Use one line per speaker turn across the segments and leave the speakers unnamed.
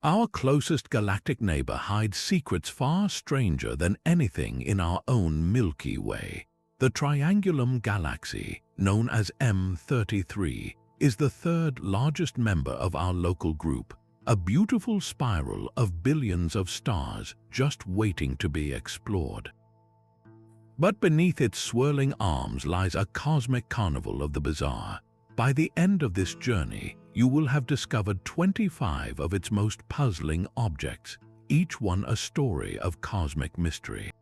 Our closest galactic neighbor hides secrets far stranger than anything in our own Milky Way. The Triangulum Galaxy, known as M33, is the third largest member of our local group, a beautiful spiral of billions of stars just waiting to be explored. But beneath its swirling arms lies a cosmic carnival of the bizarre. By the end of this journey, you will have discovered 25 of its most puzzling objects, each one a story of cosmic mystery.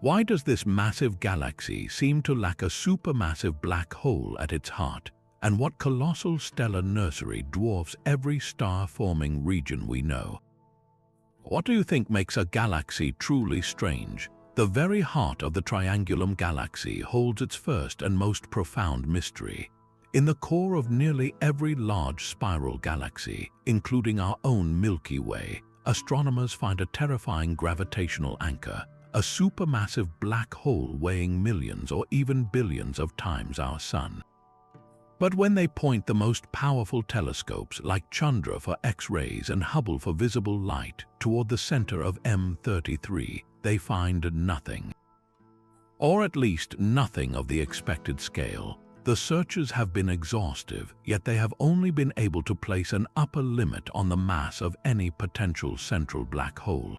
Why does this massive galaxy seem to lack a supermassive black hole at its heart? And what colossal stellar nursery dwarfs every star-forming region we know? What do you think makes a galaxy truly strange? The very heart of the Triangulum Galaxy holds its first and most profound mystery. In the core of nearly every large spiral galaxy, including our own Milky Way, astronomers find a terrifying gravitational anchor, a supermassive black hole weighing millions or even billions of times our Sun. But when they point the most powerful telescopes like Chandra for X-rays and Hubble for visible light toward the center of M33, they find nothing. Or at least nothing of the expected scale. The searches have been exhaustive, yet they have only been able to place an upper limit on the mass of any potential central black hole.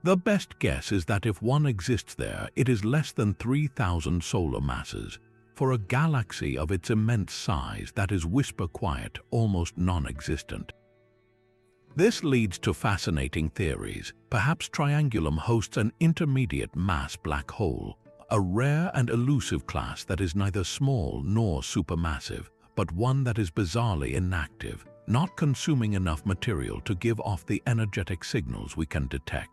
The best guess is that if one exists there, it is less than 3,000 solar masses. For a galaxy of its immense size, that is whisper-quiet, almost non-existent. This leads to fascinating theories. Perhaps Triangulum hosts an intermediate mass black hole, a rare and elusive class that is neither small nor supermassive, but one that is bizarrely inactive, not consuming enough material to give off the energetic signals we can detect.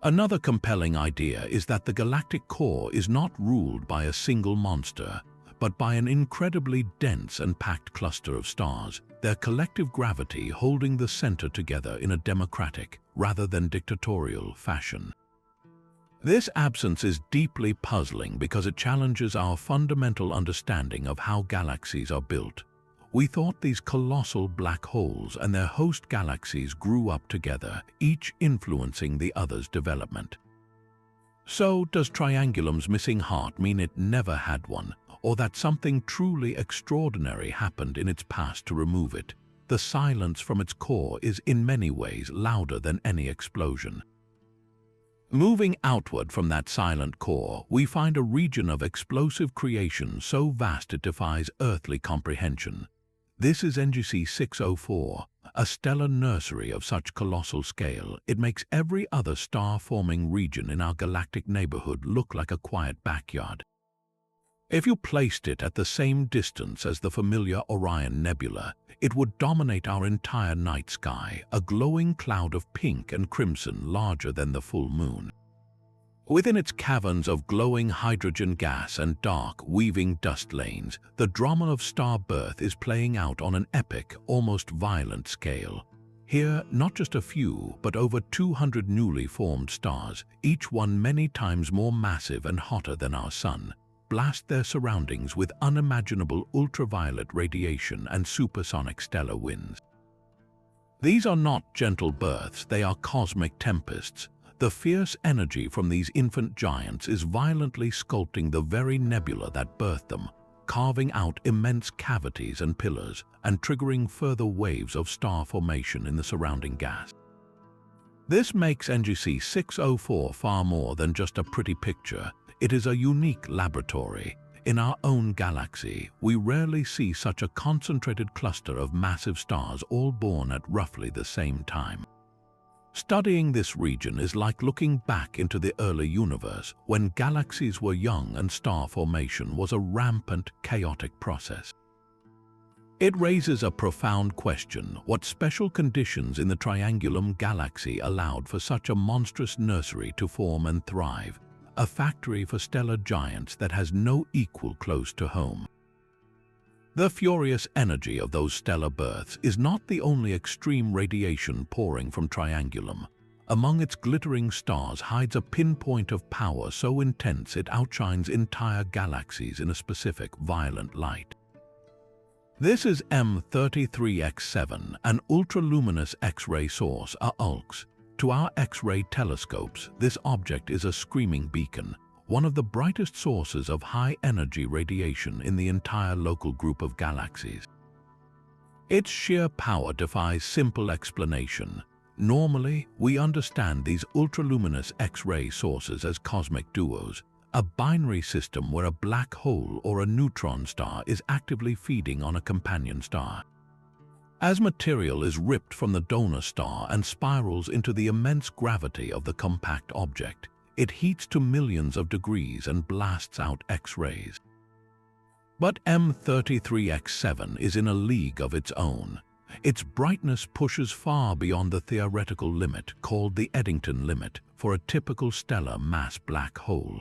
Another compelling idea is that the galactic core is not ruled by a single monster, but by an incredibly dense and packed cluster of stars, their collective gravity holding the center together in a democratic, rather than dictatorial, fashion. This absence is deeply puzzling because it challenges our fundamental understanding of how galaxies are built. We thought these colossal black holes and their host galaxies grew up together, each influencing the other's development. So, does Triangulum's missing heart mean it never had one, or that something truly extraordinary happened in its past to remove it? The silence from its core is in many ways louder than any explosion. Moving outward from that silent core, we find a region of explosive creation so vast it defies earthly comprehension. This is NGC 604, a stellar nursery of such colossal scale, it makes every other star-forming region in our galactic neighborhood look like a quiet backyard. If you placed it at the same distance as the familiar Orion Nebula, it would dominate our entire night sky, a glowing cloud of pink and crimson larger than the full moon. Within its caverns of glowing hydrogen gas and dark, weaving dust lanes, the drama of starbirth is playing out on an epic, almost violent scale. Here, not just a few, but over 200 newly formed stars, each one many times more massive and hotter than our Sun, blast their surroundings with unimaginable ultraviolet radiation and supersonic stellar winds. These are not gentle births, they are cosmic tempests. The fierce energy from these infant giants is violently sculpting the very nebula that birthed them, carving out immense cavities and pillars, and triggering further waves of star formation in the surrounding gas. This makes NGC 604 far more than just a pretty picture. It is a unique laboratory. In our own galaxy, we rarely see such a concentrated cluster of massive stars all born at roughly the same time. Studying this region is like looking back into the early universe, when galaxies were young and star formation was a rampant, chaotic process. It raises a profound question: what special conditions in the Triangulum Galaxy allowed for such a monstrous nursery to form and thrive, a factory for stellar giants that has no equal close to home? The furious energy of those stellar births is not the only extreme radiation pouring from Triangulum. Among its glittering stars hides a pinpoint of power so intense it outshines entire galaxies in a specific, violent light. This is M33X7, an ultraluminous X-ray source, a ULX. To our X-ray telescopes, this object is a screaming beacon, one of the brightest sources of high-energy radiation in the entire local group of galaxies. Its sheer power defies simple explanation. Normally, we understand these ultraluminous X-ray sources as cosmic duos, a binary system where a black hole or a neutron star is actively feeding on a companion star. As material is ripped from the donor star and spirals into the immense gravity of the compact object, it heats to millions of degrees and blasts out X-rays. But M33X7 is in a league of its own. Its brightness pushes far beyond the theoretical limit called the Eddington limit for a typical stellar mass black hole.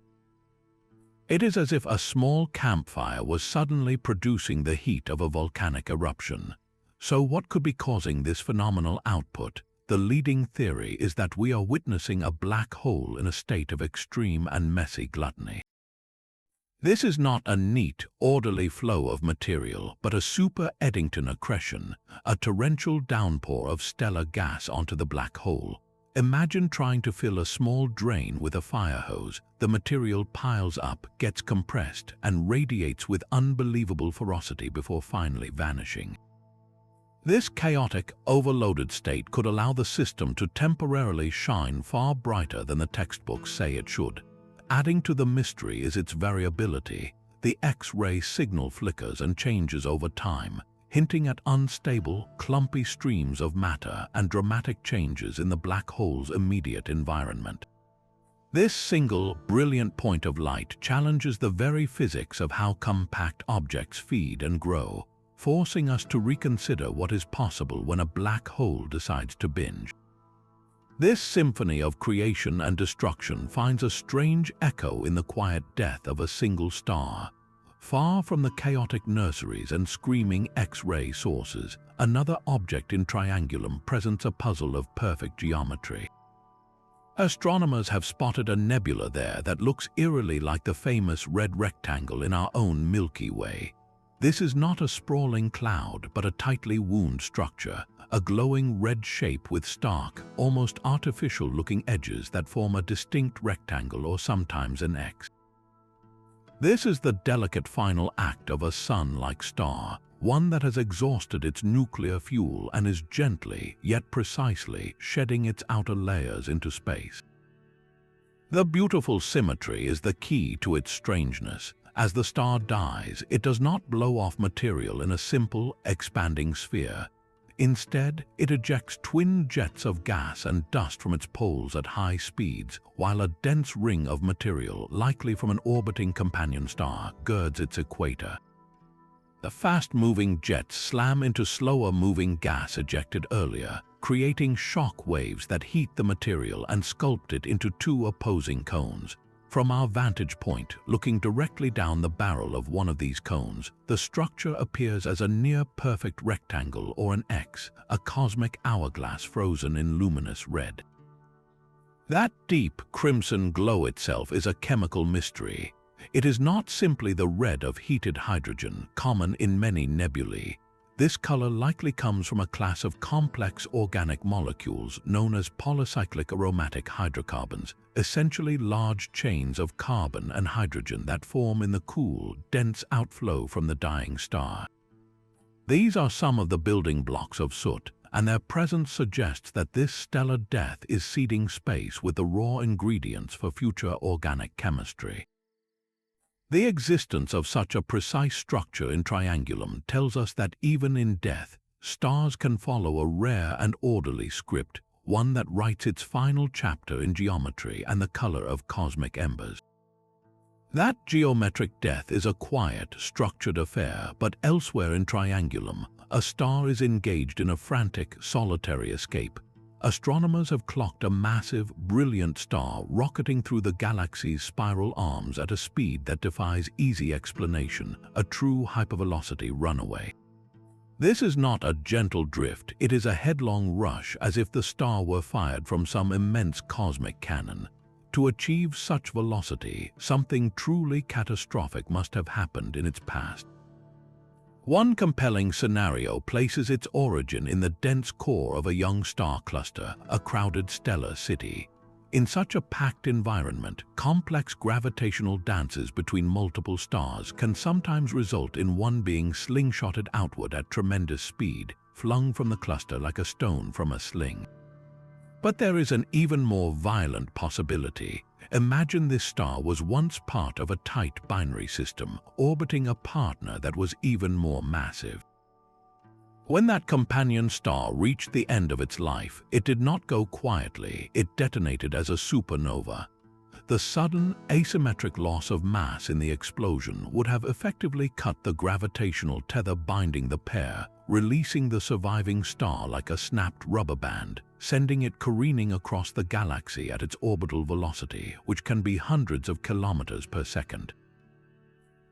It is as if a small campfire was suddenly producing the heat of a volcanic eruption. So what could be causing this phenomenal output? The leading theory is that we are witnessing a black hole in a state of extreme and messy gluttony. This is not a neat, orderly flow of material, but a super Eddington accretion, a torrential downpour of stellar gas onto the black hole. Imagine trying to fill a small drain with a fire hose. The material piles up, gets compressed, and radiates with unbelievable ferocity before finally vanishing. This chaotic, overloaded state could allow the system to temporarily shine far brighter than the textbooks say it should. Adding to the mystery is its variability. The X-ray signal flickers and changes over time, hinting at unstable, clumpy streams of matter and dramatic changes in the black hole's immediate environment. This single, brilliant point of light challenges the very physics of how compact objects feed and grow, forcing us to reconsider what is possible when a black hole decides to binge. This symphony of creation and destruction finds a strange echo in the quiet death of a single star. Far from the chaotic nurseries and screaming X-ray sources, another object in Triangulum presents a puzzle of perfect geometry. Astronomers have spotted a nebula there that looks eerily like the famous red rectangle in our own Milky Way. This is not a sprawling cloud, but a tightly wound structure, a glowing red shape with stark, almost artificial-looking edges that form a distinct rectangle or sometimes an X. This is the delicate final act of a sun-like star, one that has exhausted its nuclear fuel and is gently, yet precisely, shedding its outer layers into space. The beautiful symmetry is the key to its strangeness. As the star dies, it does not blow off material in a simple, expanding sphere. Instead, it ejects twin jets of gas and dust from its poles at high speeds, while a dense ring of material, likely from an orbiting companion star, girds its equator. The fast-moving jets slam into slower-moving gas ejected earlier, creating shock waves that heat the material and sculpt it into two opposing cones. From our vantage point, looking directly down the barrel of one of these cones, the structure appears as a near-perfect rectangle or an X, a cosmic hourglass frozen in luminous red. That deep crimson glow itself is a chemical mystery. It is not simply the red of heated hydrogen, common in many nebulae. This color likely comes from a class of complex organic molecules known as polycyclic aromatic hydrocarbons, essentially large chains of carbon and hydrogen that form in the cool, dense outflow from the dying star. These are some of the building blocks of soot, and their presence suggests that this stellar death is seeding space with the raw ingredients for future organic chemistry. The existence of such a precise structure in Triangulum tells us that even in death, stars can follow a rare and orderly script, one that writes its final chapter in geometry and the color of cosmic embers. That geometric death is a quiet, structured affair, but elsewhere in Triangulum, a star is engaged in a frantic, solitary escape. Astronomers have clocked a massive, brilliant star rocketing through the galaxy's spiral arms at a speed that defies easy explanation, a true hypervelocity runaway. This is not a gentle drift, it is a headlong rush, as if the star were fired from some immense cosmic cannon. To achieve such velocity, something truly catastrophic must have happened in its past. One compelling scenario places its origin in the dense core of a young star cluster, a crowded stellar city. In such a packed environment, complex gravitational dances between multiple stars can sometimes result in one being slingshotted outward at tremendous speed, flung from the cluster like a stone from a sling. But there is an even more violent possibility. Imagine this star was once part of a tight binary system, orbiting a partner that was even more massive. When that companion star reached the end of its life, it did not go quietly, it detonated as a supernova. The sudden, asymmetric loss of mass in the explosion would have effectively cut the gravitational tether binding the pair, releasing the surviving star like a snapped rubber band, sending it careening across the galaxy at its orbital velocity, which can be hundreds of kilometers per second.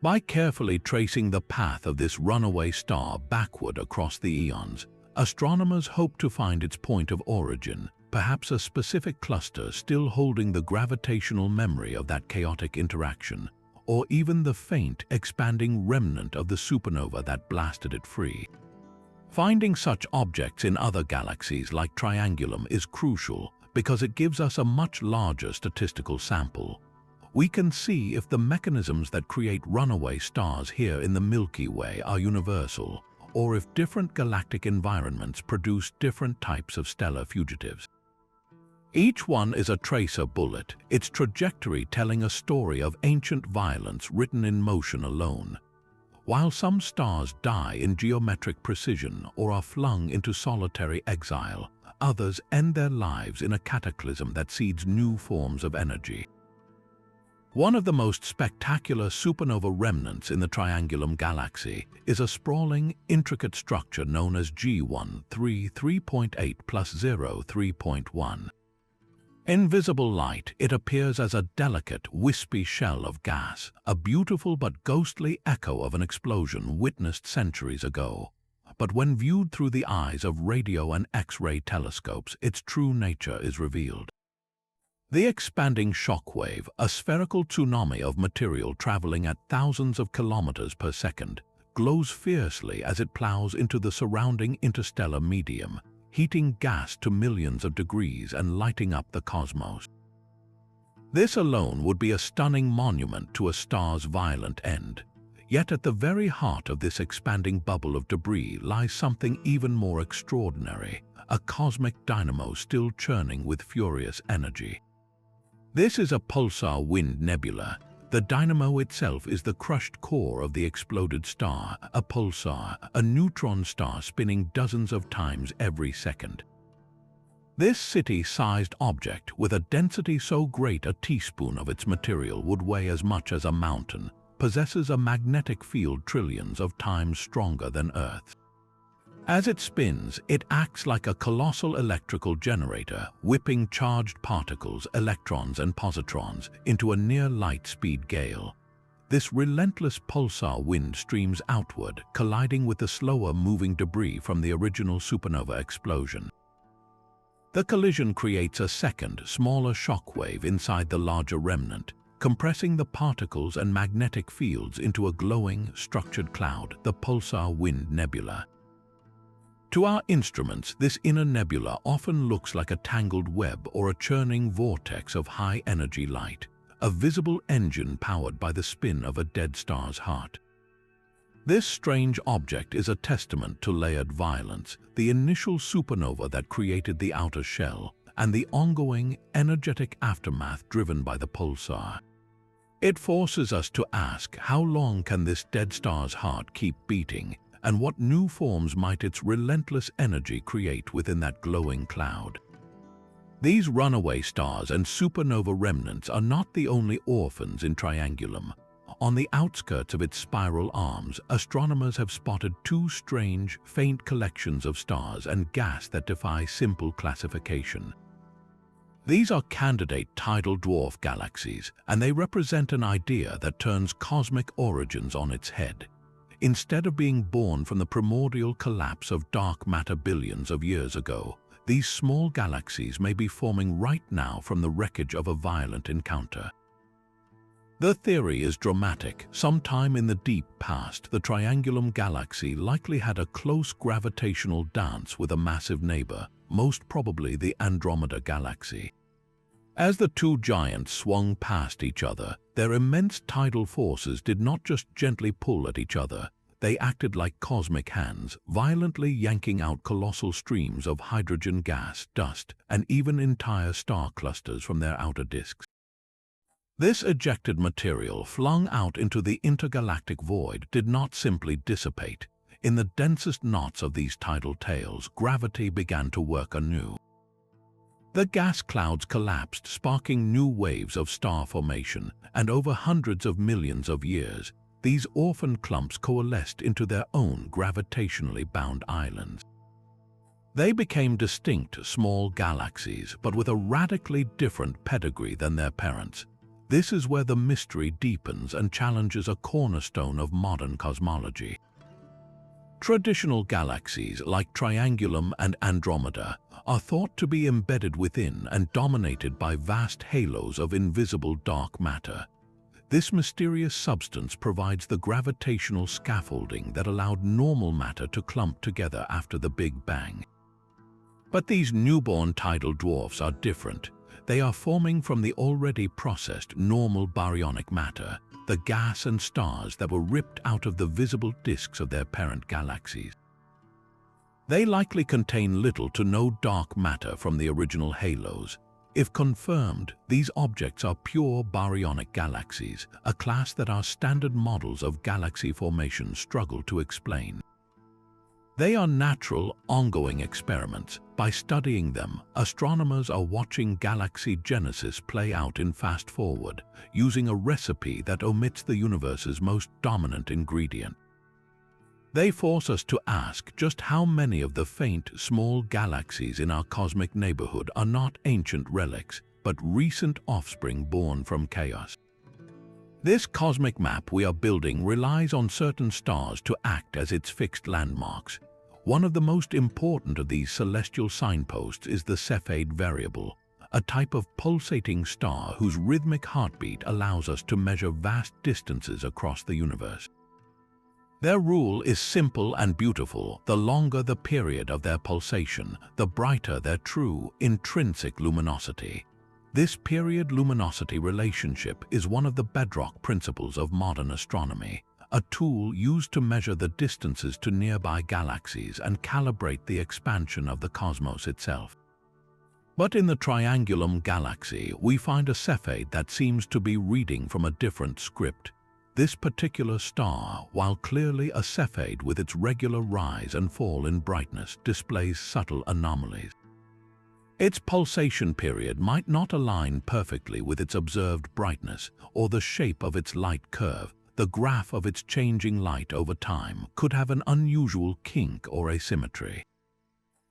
By carefully tracing the path of this runaway star backward across the eons, astronomers hope to find its point of origin, perhaps a specific cluster still holding the gravitational memory of that chaotic interaction, or even the faint, expanding remnant of the supernova that blasted it free. Finding such objects in other galaxies like Triangulum is crucial because it gives us a much larger statistical sample. We can see if the mechanisms that create runaway stars here in the Milky Way are universal, or if different galactic environments produce different types of stellar fugitives. Each one is a tracer bullet, its trajectory telling a story of ancient violence written in motion alone. While some stars die in geometric precision or are flung into solitary exile, others end their lives in a cataclysm that seeds new forms of energy. One of the most spectacular supernova remnants in the Triangulum Galaxy is a sprawling, intricate structure known as G1-3.8 plus 0.3.1. In visible light, it appears as a delicate, wispy shell of gas, a beautiful but ghostly echo of an explosion witnessed centuries ago. But when viewed through the eyes of radio and X-ray telescopes, its true nature is revealed. The expanding shockwave, a spherical tsunami of material traveling at thousands of kilometers per second, glows fiercely as it plows into the surrounding interstellar medium, heating gas to millions of degrees and lighting up the cosmos. This alone would be a stunning monument to a star's violent end. Yet at the very heart of this expanding bubble of debris lies something even more extraordinary, a cosmic dynamo still churning with furious energy. This is a pulsar wind nebula. The dynamo itself is the crushed core of the exploded star, a pulsar, a neutron star spinning dozens of times every second. This city-sized object, with a density so great a teaspoon of its material would weigh as much as a mountain, possesses a magnetic field trillions of times stronger than Earth's. As it spins, it acts like a colossal electrical generator, whipping charged particles, electrons and positrons, into a near-light-speed gale. This relentless pulsar wind streams outward, colliding with the slower-moving debris from the original supernova explosion. The collision creates a second, smaller shockwave inside the larger remnant, compressing the particles and magnetic fields into a glowing, structured cloud, the pulsar wind nebula. To our instruments, this inner nebula often looks like a tangled web or a churning vortex of high-energy light, a visible engine powered by the spin of a dead star's heart. This strange object is a testament to layered violence, the initial supernova that created the outer shell, and the ongoing, energetic aftermath driven by the pulsar. It forces us to ask, how long can this dead star's heart keep beating? And what new forms might its relentless energy create within that glowing cloud? These runaway stars and supernova remnants are not the only orphans in Triangulum. On the outskirts of its spiral arms, astronomers have spotted two strange, faint collections of stars and gas that defy simple classification. These are candidate tidal dwarf galaxies, and they represent an idea that turns cosmic origins on its head. Instead of being born from the primordial collapse of dark matter billions of years ago, these small galaxies may be forming right now from the wreckage of a violent encounter. The theory is dramatic. Sometime in the deep past, the Triangulum Galaxy likely had a close gravitational dance with a massive neighbor, most probably the Andromeda Galaxy. As the two giants swung past each other, their immense tidal forces did not just gently pull at each other, they acted like cosmic hands, violently yanking out colossal streams of hydrogen gas, dust, and even entire star clusters from their outer disks. This ejected material, flung out into the intergalactic void, did not simply dissipate. In the densest knots of these tidal tails, gravity began to work anew. The gas clouds collapsed, sparking new waves of star formation, and over hundreds of millions of years, these orphan clumps coalesced into their own gravitationally bound islands. They became distinct small galaxies, but with a radically different pedigree than their parents. This is where the mystery deepens and challenges a cornerstone of modern cosmology. Traditional galaxies like Triangulum and Andromeda are thought to be embedded within and dominated by vast halos of invisible dark matter. This mysterious substance provides the gravitational scaffolding that allowed normal matter to clump together after the Big Bang. But these newborn tidal dwarfs are different. They are forming from the already processed normal baryonic matter, the gas and stars that were ripped out of the visible disks of their parent galaxies. They likely contain little to no dark matter from the original halos. If confirmed, these objects are pure baryonic galaxies, a class that our standard models of galaxy formation struggle to explain. They are natural, ongoing experiments. By studying them, astronomers are watching galaxy genesis play out in fast forward, using a recipe that omits the universe's most dominant ingredient. They force us to ask just how many of the faint, small galaxies in our cosmic neighborhood are not ancient relics, but recent offspring born from chaos. This cosmic map we are building relies on certain stars to act as its fixed landmarks. One of the most important of these celestial signposts is the Cepheid variable, a type of pulsating star whose rhythmic heartbeat allows us to measure vast distances across the universe. Their rule is simple and beautiful. The longer the period of their pulsation, the brighter their true, intrinsic luminosity. This period-luminosity relationship is one of the bedrock principles of modern astronomy, a tool used to measure the distances to nearby galaxies and calibrate the expansion of the cosmos itself. But in the Triangulum Galaxy, we find a Cepheid that seems to be reading from a different script. This particular star, while clearly a Cepheid with its regular rise and fall in brightness, displays subtle anomalies. Its pulsation period might not align perfectly with its observed brightness, or the shape of its light curve. The graph of its changing light over time could have an unusual kink or asymmetry.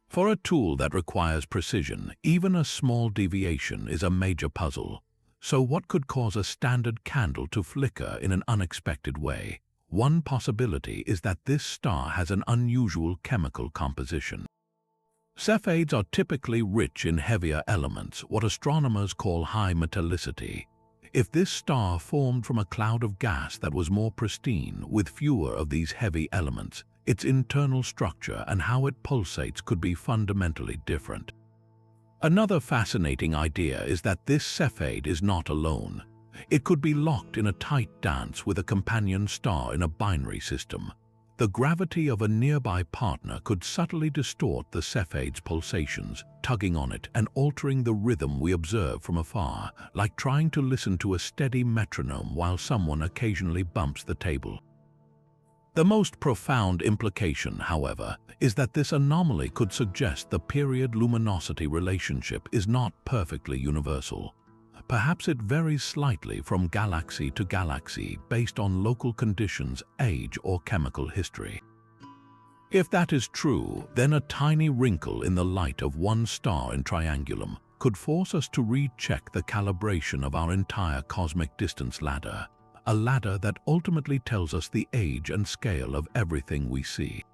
For a tool that requires precision, even a small deviation is a major puzzle. So what could cause a standard candle to flicker in an unexpected way? One possibility is that this star has an unusual chemical composition. Cepheids are typically rich in heavier elements, what astronomers call high metallicity. If this star formed from a cloud of gas that was more pristine, with fewer of these heavy elements, its internal structure and how it pulsates could be fundamentally different. Another fascinating idea is that this Cepheid is not alone. It could be locked in a tight dance with a companion star in a binary system. The gravity of a nearby partner could subtly distort the Cepheid's pulsations, tugging on it and altering the rhythm we observe from afar, like trying to listen to a steady metronome while someone occasionally bumps the table. The most profound implication, however, is that this anomaly could suggest the period-luminosity relationship is not perfectly universal. Perhaps it varies slightly from galaxy to galaxy based on local conditions, age, or chemical history. If that is true, then a tiny wrinkle in the light of one star in Triangulum could force us to recheck the calibration of our entire cosmic distance ladder, a ladder that ultimately tells us the age and scale of everything we see.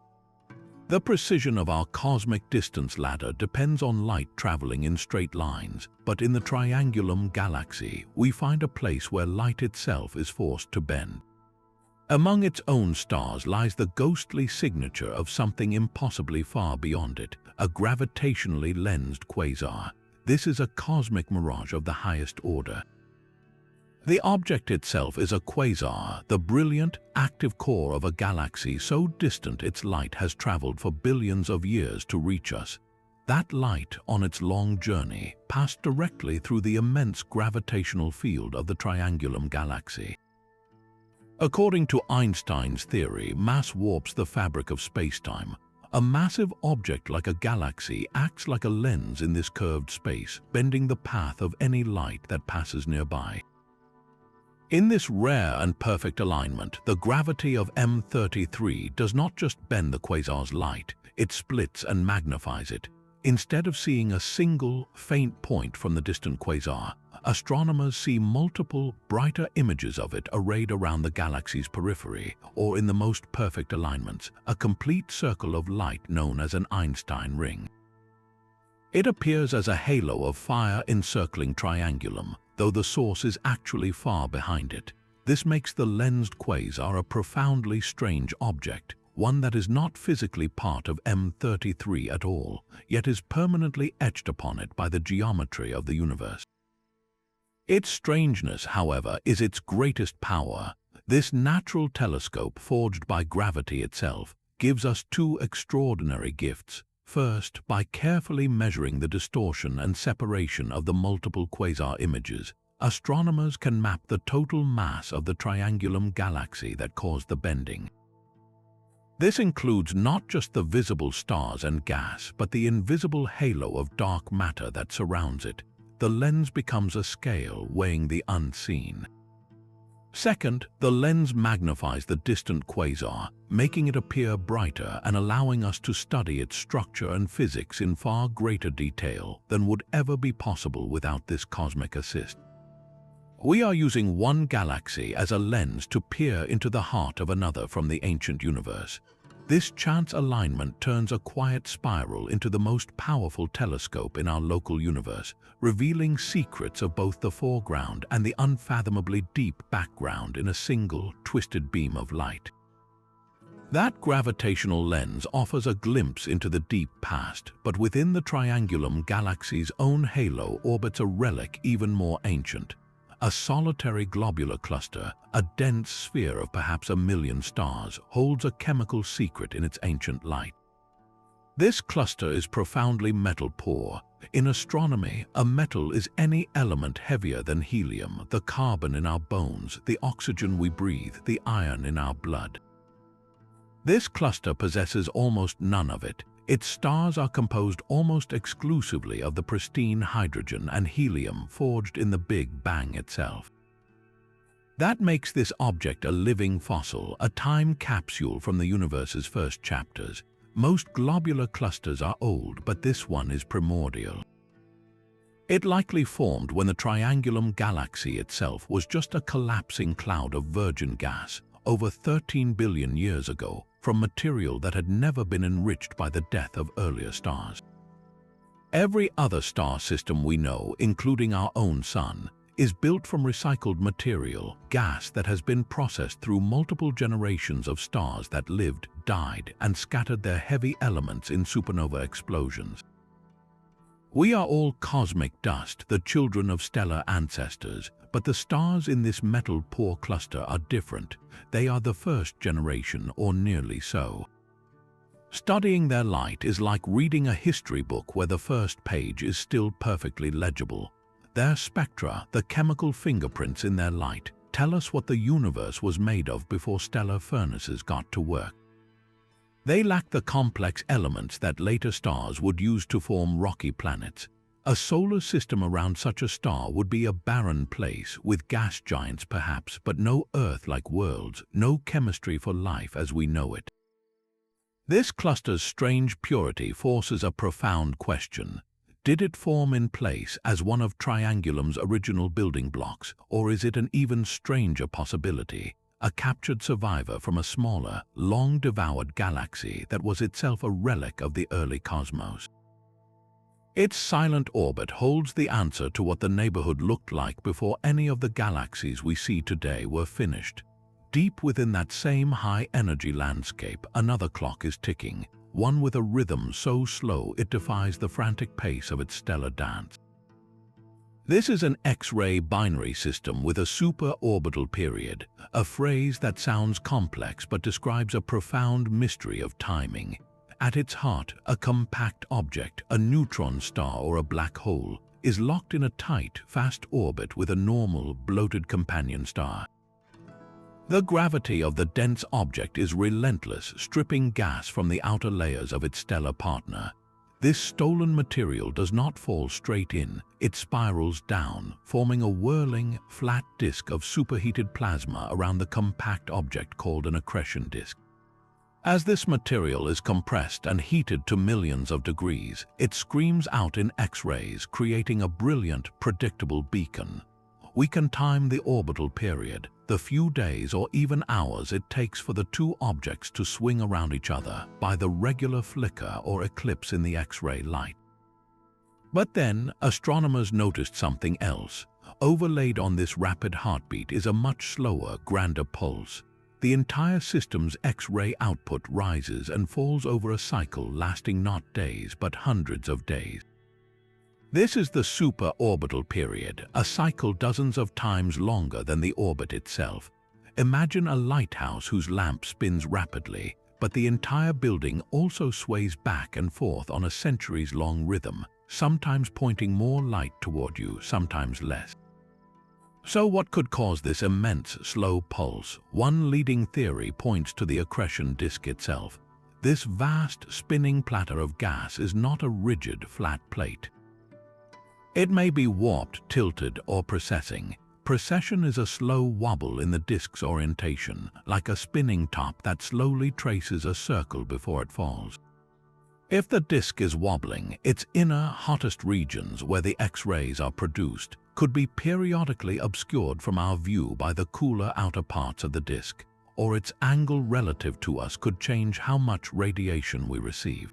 The precision of our cosmic distance ladder depends on light traveling in straight lines, but in the Triangulum Galaxy, we find a place where light itself is forced to bend. Among its own stars lies the ghostly signature of something impossibly far beyond it, a gravitationally lensed quasar. This is a cosmic mirage of the highest order. The object itself is a quasar, the brilliant, active core of a galaxy so distant its light has traveled for billions of years to reach us. That light, on its long journey, passed directly through the immense gravitational field of the Triangulum Galaxy. According to Einstein's theory, mass warps the fabric of space-time. A massive object like a galaxy acts like a lens in this curved space, bending the path of any light that passes nearby. In this rare and perfect alignment, the gravity of M33 does not just bend the quasar's light, it splits and magnifies it. Instead of seeing a single, faint point from the distant quasar, astronomers see multiple, brighter images of it arrayed around the galaxy's periphery, or in the most perfect alignments, a complete circle of light known as an Einstein ring. It appears as a halo of fire encircling Triangulum, though the source is actually far behind it. This makes the lensed quasar a profoundly strange object, one that is not physically part of M33 at all, yet is permanently etched upon it by the geometry of the universe. Its strangeness, however, is its greatest power. This natural telescope, forged by gravity itself, gives us two extraordinary gifts. First, by carefully measuring the distortion and separation of the multiple quasar images, astronomers can map the total mass of the Triangulum Galaxy that caused the bending. This includes not just the visible stars and gas, but the invisible halo of dark matter that surrounds it. The lens becomes a scale weighing the unseen. Second, the lens magnifies the distant quasar, making it appear brighter and allowing us to study its structure and physics in far greater detail than would ever be possible without this cosmic assist. We are using one galaxy as a lens to peer into the heart of another from the ancient universe. This chance alignment turns a quiet spiral into the most powerful telescope in our local universe, revealing secrets of both the foreground and the unfathomably deep background in a single, twisted beam of light. That gravitational lens offers a glimpse into the deep past, but within the Triangulum Galaxy's own halo orbits a relic even more ancient. A solitary globular cluster, a dense sphere of perhaps 1 million stars, holds a chemical secret in its ancient light. This cluster is profoundly metal-poor. In astronomy, a metal is any element heavier than helium, the carbon in our bones, the oxygen we breathe, the iron in our blood. This cluster possesses almost none of it. Its stars are composed almost exclusively of the pristine hydrogen and helium forged in the Big Bang itself. That makes this object a living fossil, a time capsule from the universe's first chapters. Most globular clusters are old, but this one is primordial. It likely formed when the Triangulum Galaxy itself was just a collapsing cloud of virgin gas over 13 billion years ago, from material that had never been enriched by the death of earlier stars. Every other star system we know, including our own sun, is built from recycled material, gas that has been processed through multiple generations of stars that lived, died, and scattered their heavy elements in supernova explosions. We are all cosmic dust, the children of stellar ancestors, but the stars in this metal-poor cluster are different. They are the first generation, or nearly so. Studying their light is like reading a history book where the first page is still perfectly legible. Their spectra, the chemical fingerprints in their light, tell us what the universe was made of before stellar furnaces got to work. They lack the complex elements that later stars would use to form rocky planets. A solar system around such a star would be a barren place, with gas giants perhaps, but no Earth-like worlds, no chemistry for life as we know it. This cluster's strange purity forces a profound question. Did it form in place as one of Triangulum's original building blocks, or is it an even stranger possibility? a captured survivor from a smaller, long-devoured galaxy that was itself a relic of the early cosmos. Its silent orbit holds the answer to what the neighborhood looked like before any of the galaxies we see today were finished. Deep within that same high-energy landscape, another clock is ticking, one with a rhythm so slow it defies the frantic pace of its stellar dance. This is an X-ray binary system with a superorbital period, a phrase that sounds complex but describes a profound mystery of timing. At its heart, a compact object, a neutron star or a black hole, is locked in a tight, fast orbit with a normal, bloated companion star. The gravity of the dense object is relentless, stripping gas from the outer layers of its stellar partner. This stolen material does not fall straight in, it spirals down, forming a whirling, flat disk of superheated plasma around the compact object called an accretion disk. As this material is compressed and heated to millions of degrees, it screams out in X-rays, creating a brilliant, predictable beacon. We can time the orbital period, the few days or even hours it takes for the two objects to swing around each other, by the regular flicker or eclipse in the X-ray light. But then, astronomers noticed something else. Overlaid on this rapid heartbeat is a much slower, grander pulse. The entire system's X-ray output rises and falls over a cycle lasting not days but hundreds of days. This is the superorbital period, a cycle dozens of times longer than the orbit itself. Imagine a lighthouse whose lamp spins rapidly, but the entire building also sways back and forth on a centuries-long rhythm, sometimes pointing more light toward you, sometimes less. So what could cause this immense, slow pulse? One leading theory points to the accretion disk itself. This vast, spinning platter of gas is not a rigid, flat plate. It may be warped, tilted, or precessing. Precession is a slow wobble in the disk's orientation, like a spinning top that slowly traces a circle before it falls. If the disk is wobbling, its inner, hottest regions where the X-rays are produced could be periodically obscured from our view by the cooler outer parts of the disk, or its angle relative to us could change how much radiation we receive.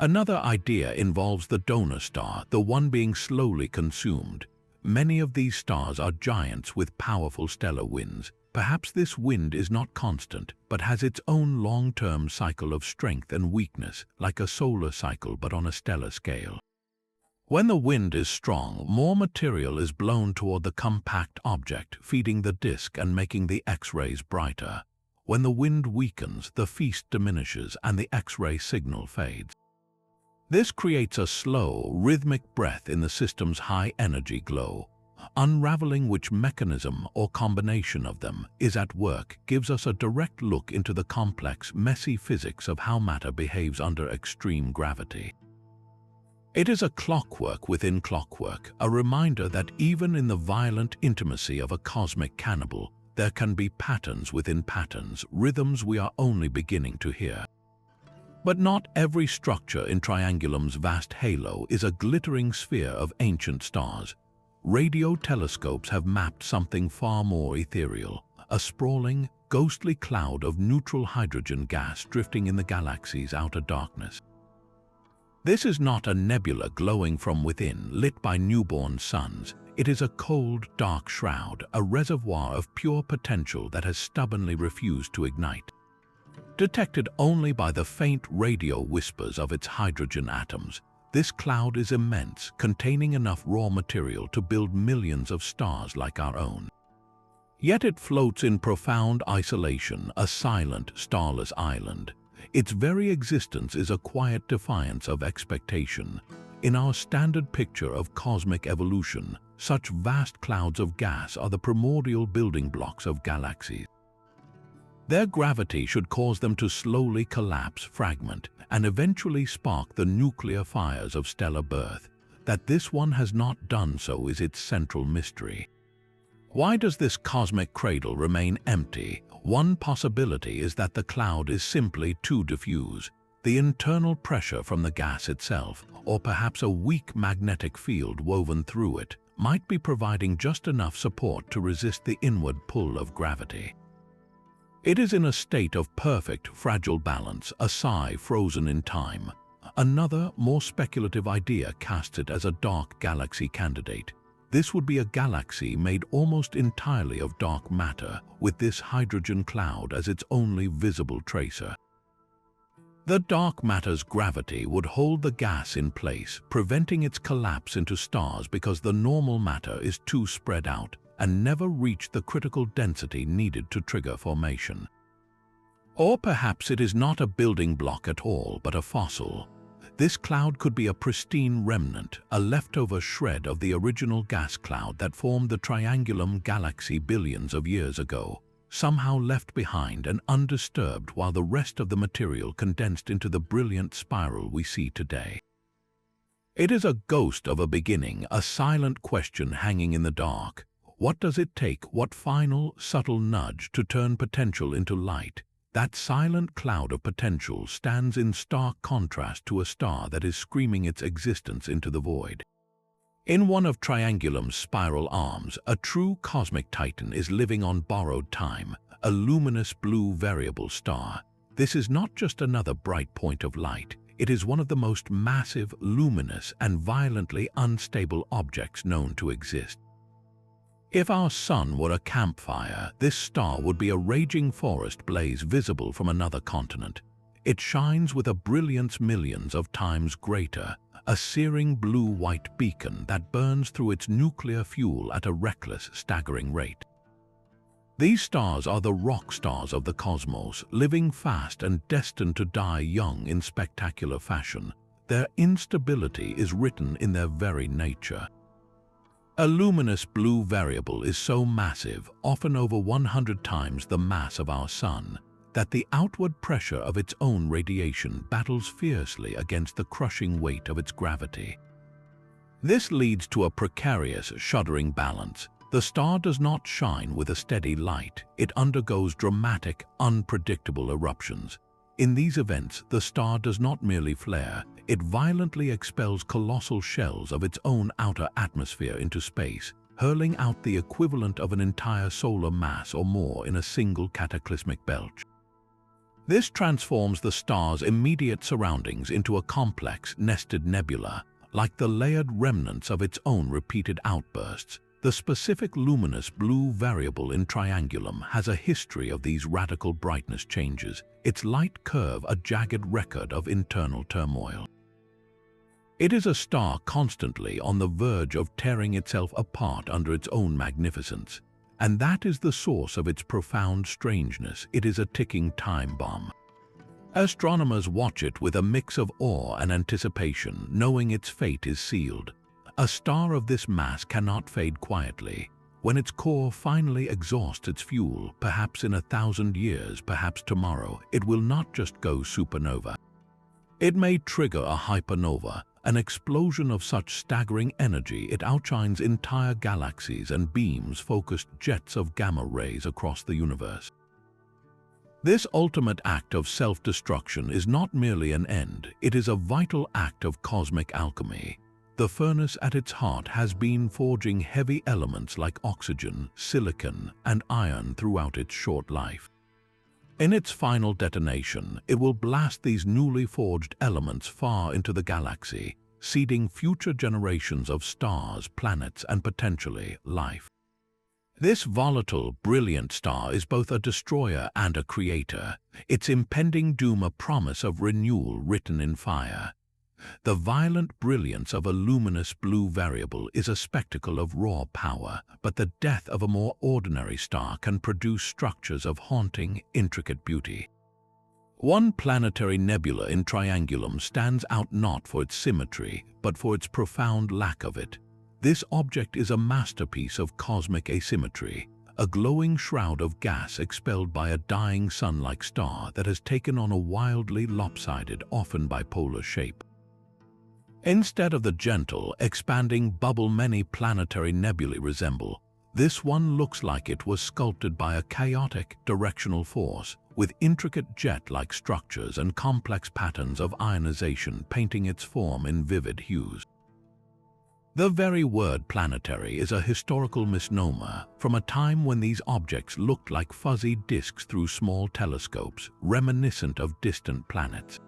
Another idea involves the donor star, the one being slowly consumed. Many of these stars are giants with powerful stellar winds. Perhaps this wind is not constant, but has its own long-term cycle of strength and weakness, like a solar cycle but on a stellar scale. When the wind is strong, more material is blown toward the compact object, feeding the disk and making the X-rays brighter. When the wind weakens, the feast diminishes and the X-ray signal fades. This creates a slow, rhythmic breath in the system's high-energy glow. Unraveling which mechanism or combination of them is at work gives us a direct look into the complex, messy physics of how matter behaves under extreme gravity. It is a clockwork within clockwork, a reminder that even in the violent intimacy of a cosmic cannibal, there can be patterns within patterns, rhythms we are only beginning to hear. But not every structure in Triangulum's vast halo is a glittering sphere of ancient stars. Radio telescopes have mapped something far more ethereal, a sprawling, ghostly cloud of neutral hydrogen gas drifting in the galaxy's outer darkness. This is not a nebula glowing from within, lit by newborn suns. It is a cold, dark shroud, a reservoir of pure potential that has stubbornly refused to ignite. Detected only by the faint radio whispers of its hydrogen atoms, this cloud is immense, containing enough raw material to build millions of stars like our own. Yet it floats in profound isolation, a silent, starless island. Its very existence is a quiet defiance of expectation. In our standard picture of cosmic evolution, such vast clouds of gas are the primordial building blocks of galaxies. Their gravity should cause them to slowly collapse, fragment, and eventually spark the nuclear fires of stellar birth. That this one has not done so is its central mystery. Why does this cosmic cradle remain empty? One possibility is that the cloud is simply too diffuse. The internal pressure from the gas itself, or perhaps a weak magnetic field woven through it, might be providing just enough support to resist the inward pull of gravity. It is in a state of perfect, fragile balance, a sigh frozen in time. Another, more speculative idea casts it as a dark galaxy candidate. This would be a galaxy made almost entirely of dark matter, with this hydrogen cloud as its only visible tracer. The dark matter's gravity would hold the gas in place, preventing its collapse into stars because the normal matter is too spread out and never reached the critical density needed to trigger formation. Or perhaps it is not a building block at all, but a fossil. This cloud could be a pristine remnant, a leftover shred of the original gas cloud that formed the Triangulum Galaxy billions of years ago, somehow left behind and undisturbed while the rest of the material condensed into the brilliant spiral we see today. It is a ghost of a beginning, a silent question hanging in the dark. What does it take, what final, subtle nudge to turn potential into light? That silent cloud of potential stands in stark contrast to a star that is screaming its existence into the void. In one of Triangulum's spiral arms, a true cosmic titan is living on borrowed time, a luminous blue variable star. This is not just another bright point of light. It is one of the most massive, luminous, and violently unstable objects known to exist. If our sun were a campfire, this star would be a raging forest blaze visible from another continent. It shines with a brilliance millions of times greater, a searing blue-white beacon that burns through its nuclear fuel at a reckless, staggering rate. These stars are the rock stars of the cosmos, living fast and destined to die young in spectacular fashion. Their instability is written in their very nature. A luminous blue variable is so massive, often over 100 times the mass of our sun, that the outward pressure of its own radiation battles fiercely against the crushing weight of its gravity. This leads to a precarious, shuddering balance. The star does not shine with a steady light. It undergoes dramatic, unpredictable eruptions. In these events, the star does not merely flare, it violently expels colossal shells of its own outer atmosphere into space, hurling out the equivalent of an entire solar mass or more in a single cataclysmic belch. This transforms the star's immediate surroundings into a complex, nested nebula, like the layered remnants of its own repeated outbursts. The specific luminous blue variable in Triangulum has a history of these radical brightness changes, its light curve a jagged record of internal turmoil. It is a star constantly on the verge of tearing itself apart under its own magnificence, and that is the source of its profound strangeness. It is a ticking time bomb. Astronomers watch it with a mix of awe and anticipation, knowing its fate is sealed. A star of this mass cannot fade quietly. When its core finally exhausts its fuel, perhaps in 1,000 years, perhaps tomorrow, it will not just go supernova. It may trigger a hypernova, an explosion of such staggering energy it outshines entire galaxies and beams focused jets of gamma rays across the universe. This ultimate act of self-destruction is not merely an end, it is a vital act of cosmic alchemy. The furnace at its heart has been forging heavy elements like oxygen, silicon, and iron throughout its short life. In its final detonation, it will blast these newly forged elements far into the galaxy, seeding future generations of stars, planets, and potentially life. This volatile, brilliant star is both a destroyer and a creator, its impending doom a promise of renewal written in fire. The violent brilliance of a luminous blue variable is a spectacle of raw power, but the death of a more ordinary star can produce structures of haunting, intricate beauty. One planetary nebula in Triangulum stands out not for its symmetry, but for its profound lack of it. This object is a masterpiece of cosmic asymmetry, a glowing shroud of gas expelled by a dying sun-like star that has taken on a wildly lopsided, often bipolar shape. Instead of the gentle, expanding bubble many planetary nebulae resemble, this one looks like it was sculpted by a chaotic, directional force, with intricate jet-like structures and complex patterns of ionization painting its form in vivid hues. The very word planetary is a historical misnomer from a time when these objects looked like fuzzy disks through small telescopes, reminiscent of distant planets.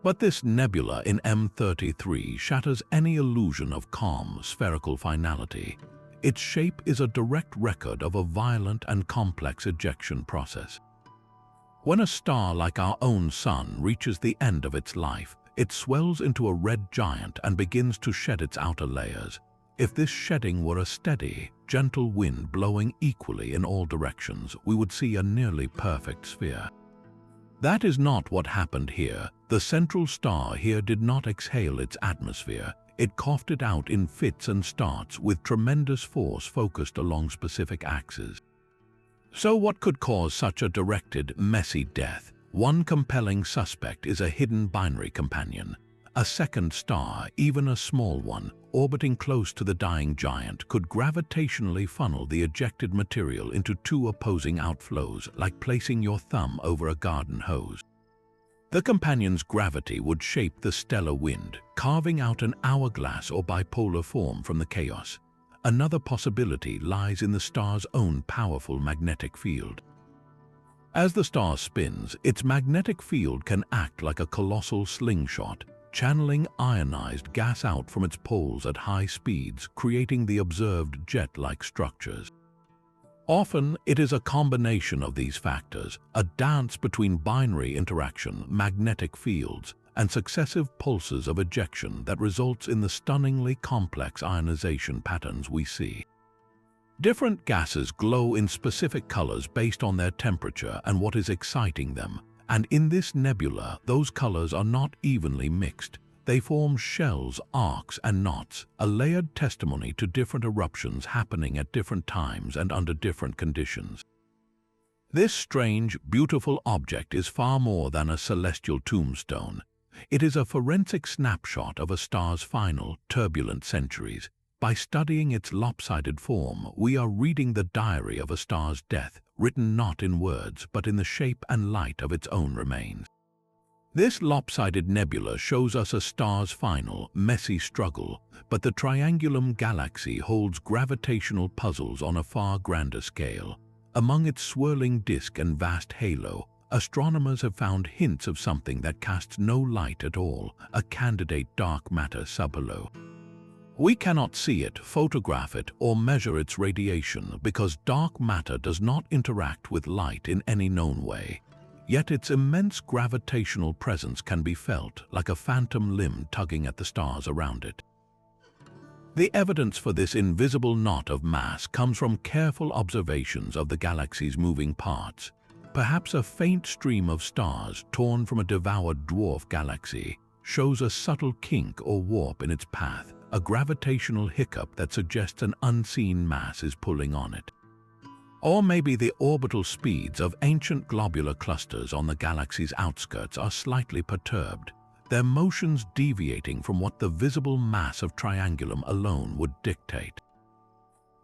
But this nebula in M33 shatters any illusion of calm, spherical finality. Its shape is a direct record of a violent and complex ejection process. When a star like our own Sun reaches the end of its life, it swells into a red giant and begins to shed its outer layers. If this shedding were a steady, gentle wind blowing equally in all directions, we would see a nearly perfect sphere. That is not what happened here. The central star here did not exhale its atmosphere. It coughed it out in fits and starts with tremendous force focused along specific axes. So what could cause such a directed, messy death? One compelling suspect is a hidden binary companion. A second star, even a small one, orbiting close to the dying giant, could gravitationally funnel the ejected material into two opposing outflows, like placing your thumb over a garden hose. The companion's gravity would shape the stellar wind, carving out an hourglass or bipolar form from the chaos. Another possibility lies in the star's own powerful magnetic field. As the star spins, its magnetic field can act like a colossal slingshot, channeling ionized gas out from its poles at high speeds, creating the observed jet-like structures. Often, it is a combination of these factors, a dance between binary interaction, magnetic fields, and successive pulses of ejection that results in the stunningly complex ionization patterns we see. Different gases glow in specific colors based on their temperature and what is exciting them, and in this nebula, those colors are not evenly mixed. They form shells, arcs, and knots, a layered testimony to different eruptions happening at different times and under different conditions. This strange, beautiful object is far more than a celestial tombstone. It is a forensic snapshot of a star's final, turbulent centuries. By studying its lopsided form, we are reading the diary of a star's death, written not in words but in the shape and light of its own remains. This lopsided nebula shows us a star's final, messy struggle, but the Triangulum Galaxy holds gravitational puzzles on a far grander scale. Among its swirling disk and vast halo, astronomers have found hints of something that casts no light at all, a candidate dark matter subhalo. We cannot see it, photograph it, or measure its radiation because dark matter does not interact with light in any known way. Yet its immense gravitational presence can be felt, like a phantom limb tugging at the stars around it. The evidence for this invisible knot of mass comes from careful observations of the galaxy's moving parts. Perhaps a faint stream of stars torn from a devoured dwarf galaxy shows a subtle kink or warp in its path, a gravitational hiccup that suggests an unseen mass is pulling on it. Or maybe the orbital speeds of ancient globular clusters on the galaxy's outskirts are slightly perturbed, their motions deviating from what the visible mass of Triangulum alone would dictate.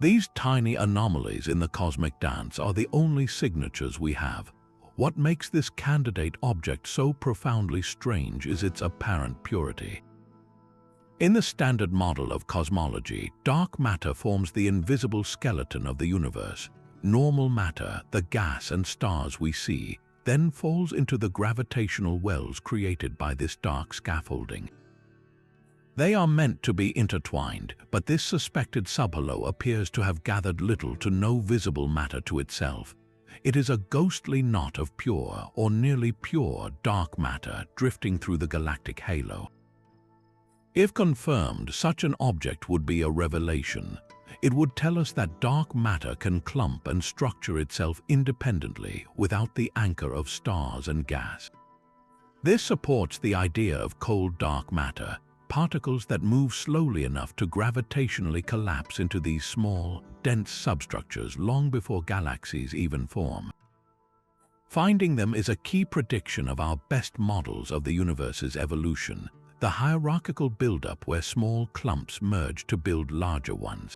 These tiny anomalies in the cosmic dance are the only signatures we have. What makes this candidate object so profoundly strange is its apparent purity. In the standard model of cosmology, dark matter forms the invisible skeleton of the universe. Normal matter, the gas and stars we see, then falls into the gravitational wells created by this dark scaffolding. They are meant to be intertwined, but this suspected subhalo appears to have gathered little to no visible matter to itself. It is a ghostly knot of pure, or nearly pure, dark matter drifting through the galactic halo. If confirmed, such an object would be a revelation. It would tell us that dark matter can clump and structure itself independently without the anchor of stars and gas. This supports the idea of cold dark matter, particles that move slowly enough to gravitationally collapse into these small, dense substructures long before galaxies even form. Finding them is a key prediction of our best models of the universe's evolution, the hierarchical buildup where small clumps merge to build larger ones.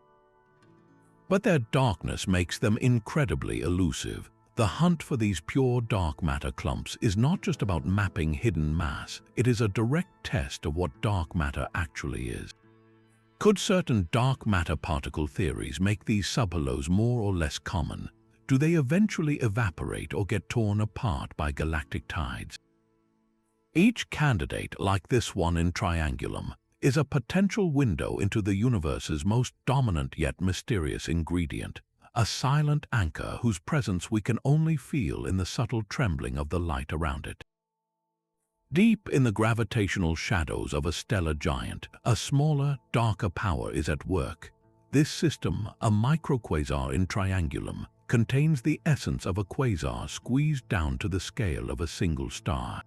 But their darkness makes them incredibly elusive. The hunt for these pure dark matter clumps is not just about mapping hidden mass, it is a direct test of what dark matter actually is. Could certain dark matter particle theories make these subhalos more or less common? Do they eventually evaporate or get torn apart by galactic tides? Each candidate, like this one in Triangulum, is a potential window into the universe's most dominant yet mysterious ingredient, a silent anchor whose presence we can only feel in the subtle trembling of the light around it. Deep in the gravitational shadows of a stellar giant, a smaller, darker power is at work. This system, a microquasar in Triangulum, contains the essence of a quasar squeezed down to the scale of a single star.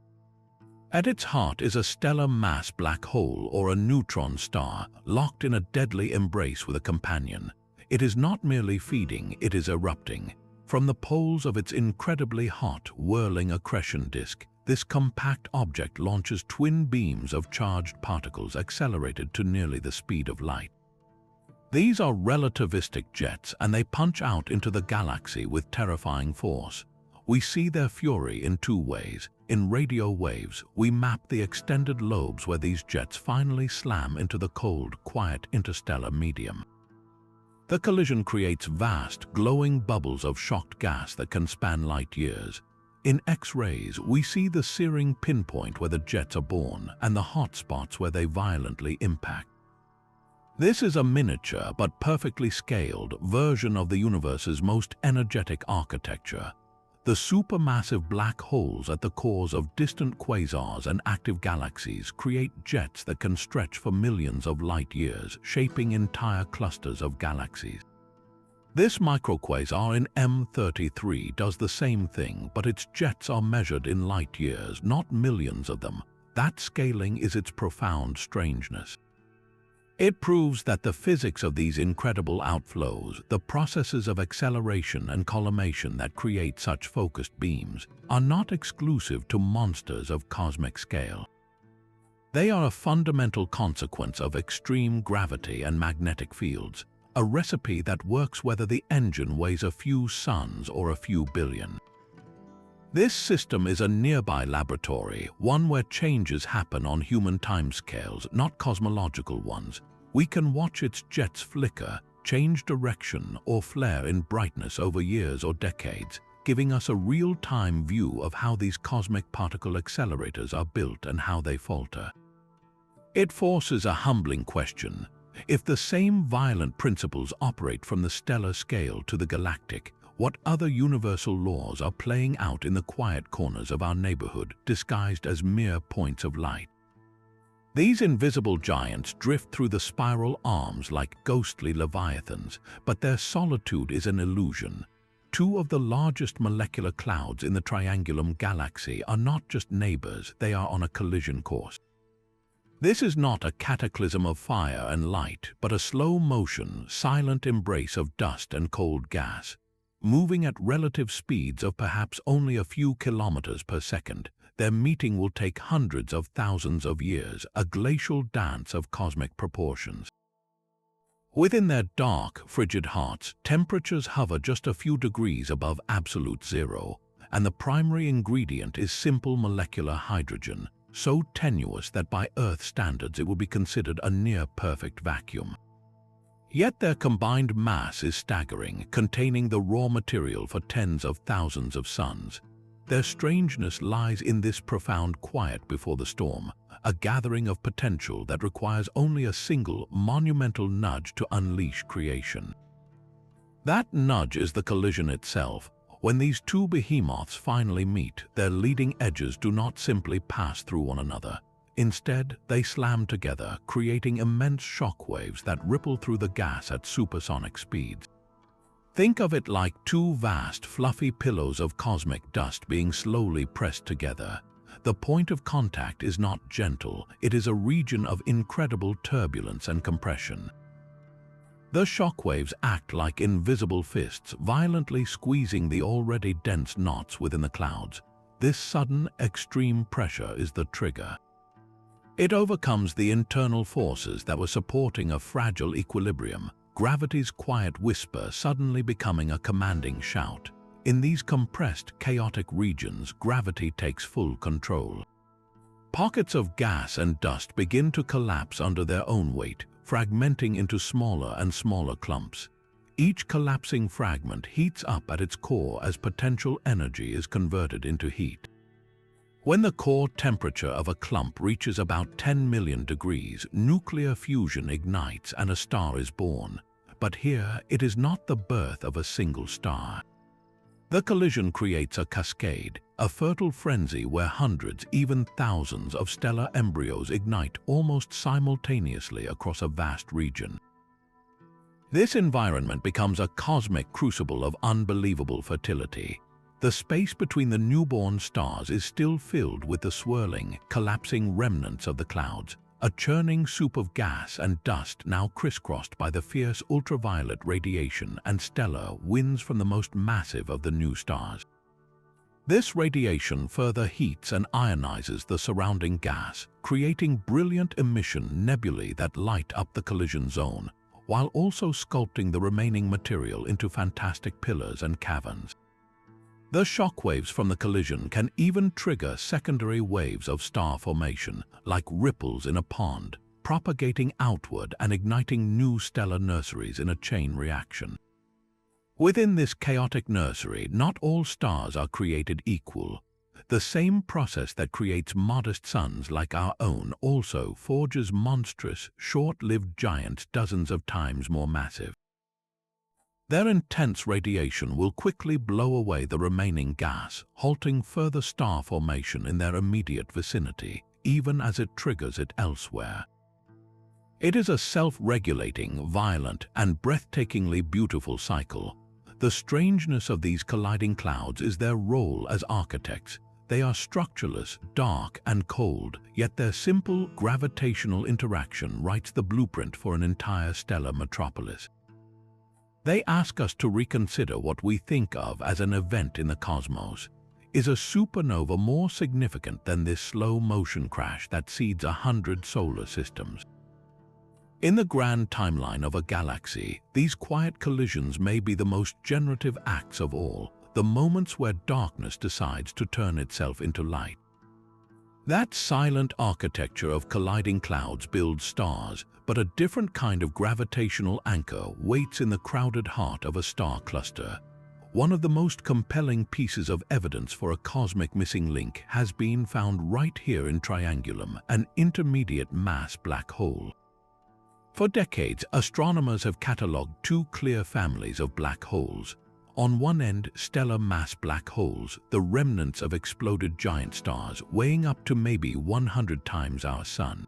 At its heart is a stellar mass black hole or a neutron star, locked in a deadly embrace with a companion. It is not merely feeding, it is erupting. From the poles of its incredibly hot, whirling accretion disk, this compact object launches twin beams of charged particles accelerated to nearly the speed of light. These are relativistic jets, and they punch out into the galaxy with terrifying force. We see their fury in two ways. In radio waves, we map the extended lobes where these jets finally slam into the cold, quiet interstellar medium. The collision creates vast, glowing bubbles of shocked gas that can span light years. In X-rays, we see the searing pinpoint where the jets are born and the hot spots where they violently impact. This is a miniature but perfectly scaled version of the universe's most energetic architecture. The supermassive black holes at the cores of distant quasars and active galaxies create jets that can stretch for millions of light years, shaping entire clusters of galaxies. This microquasar in M33 does the same thing, but its jets are measured in light years, not millions of them. That scaling is its profound strangeness. It proves that the physics of these incredible outflows, the processes of acceleration and collimation that create such focused beams, are not exclusive to monsters of cosmic scale. They are a fundamental consequence of extreme gravity and magnetic fields, a recipe that works whether the engine weighs a few suns or a few billion. This system is a nearby laboratory, one where changes happen on human timescales, not cosmological ones. We can watch its jets flicker, change direction, or flare in brightness over years or decades, giving us a real-time view of how these cosmic particle accelerators are built and how they falter. It forces a humbling question. If the same violent principles operate from the stellar scale to the galactic, what other universal laws are playing out in the quiet corners of our neighborhood, disguised as mere points of light? These invisible giants drift through the spiral arms like ghostly leviathans, but their solitude is an illusion. Two of the largest molecular clouds in the Triangulum Galaxy are not just neighbors, they are on a collision course. This is not a cataclysm of fire and light, but a slow-motion, silent embrace of dust and cold gas. Moving at relative speeds of perhaps only a few kilometers per second, their meeting will take hundreds of thousands of years, a glacial dance of cosmic proportions. Within their dark, frigid hearts, temperatures hover just a few degrees above absolute zero, and the primary ingredient is simple molecular hydrogen, so tenuous that by Earth standards it would be considered a near-perfect vacuum. Yet their combined mass is staggering, containing the raw material for tens of thousands of suns. Their strangeness lies in this profound quiet before the storm, a gathering of potential that requires only a single, monumental nudge to unleash creation. That nudge is the collision itself. When these two behemoths finally meet, their leading edges do not simply pass through one another. Instead, they slam together, creating immense shockwaves that ripple through the gas at supersonic speeds. Think of it like two vast, fluffy pillows of cosmic dust being slowly pressed together. The point of contact is not gentle, it is a region of incredible turbulence and compression. The shockwaves act like invisible fists, violently squeezing the already dense knots within the clouds. This sudden, extreme pressure is the trigger. It overcomes the internal forces that were supporting a fragile equilibrium, gravity's quiet whisper suddenly becoming a commanding shout. In these compressed, chaotic regions, gravity takes full control. Pockets of gas and dust begin to collapse under their own weight, fragmenting into smaller and smaller clumps. Each collapsing fragment heats up at its core as potential energy is converted into heat. When the core temperature of a clump reaches about 10 million degrees, nuclear fusion ignites and a star is born. But here, it is not the birth of a single star. The collision creates a cascade, a fertile frenzy where hundreds, even thousands of stellar embryos ignite almost simultaneously across a vast region. This environment becomes a cosmic crucible of unbelievable fertility. The space between the newborn stars is still filled with the swirling, collapsing remnants of the clouds, a churning soup of gas and dust now crisscrossed by the fierce ultraviolet radiation and stellar winds from the most massive of the new stars. This radiation further heats and ionizes the surrounding gas, creating brilliant emission nebulae that light up the collision zone, while also sculpting the remaining material into fantastic pillars and caverns. The shockwaves from the collision can even trigger secondary waves of star formation, like ripples in a pond, propagating outward and igniting new stellar nurseries in a chain reaction. Within this chaotic nursery, not all stars are created equal. The same process that creates modest suns like our own also forges monstrous, short-lived giants dozens of times more massive. Their intense radiation will quickly blow away the remaining gas, halting further star formation in their immediate vicinity, even as it triggers it elsewhere. It is a self-regulating, violent, and breathtakingly beautiful cycle. The strangeness of these colliding clouds is their role as architects. They are structureless, dark, and cold, yet their simple gravitational interaction writes the blueprint for an entire stellar metropolis. They ask us to reconsider what we think of as an event in the cosmos. Is a supernova more significant than this slow-motion crash that seeds 100 solar systems? In the grand timeline of a galaxy, these quiet collisions may be the most generative acts of all, the moments where darkness decides to turn itself into light. That silent architecture of colliding clouds builds stars, but a different kind of gravitational anchor waits in the crowded heart of a star cluster. One of the most compelling pieces of evidence for a cosmic missing link has been found right here in Triangulum, an intermediate mass black hole. For decades, astronomers have catalogued two clear families of black holes. On one end, stellar mass black holes, the remnants of exploded giant stars weighing up to maybe 100 times our Sun.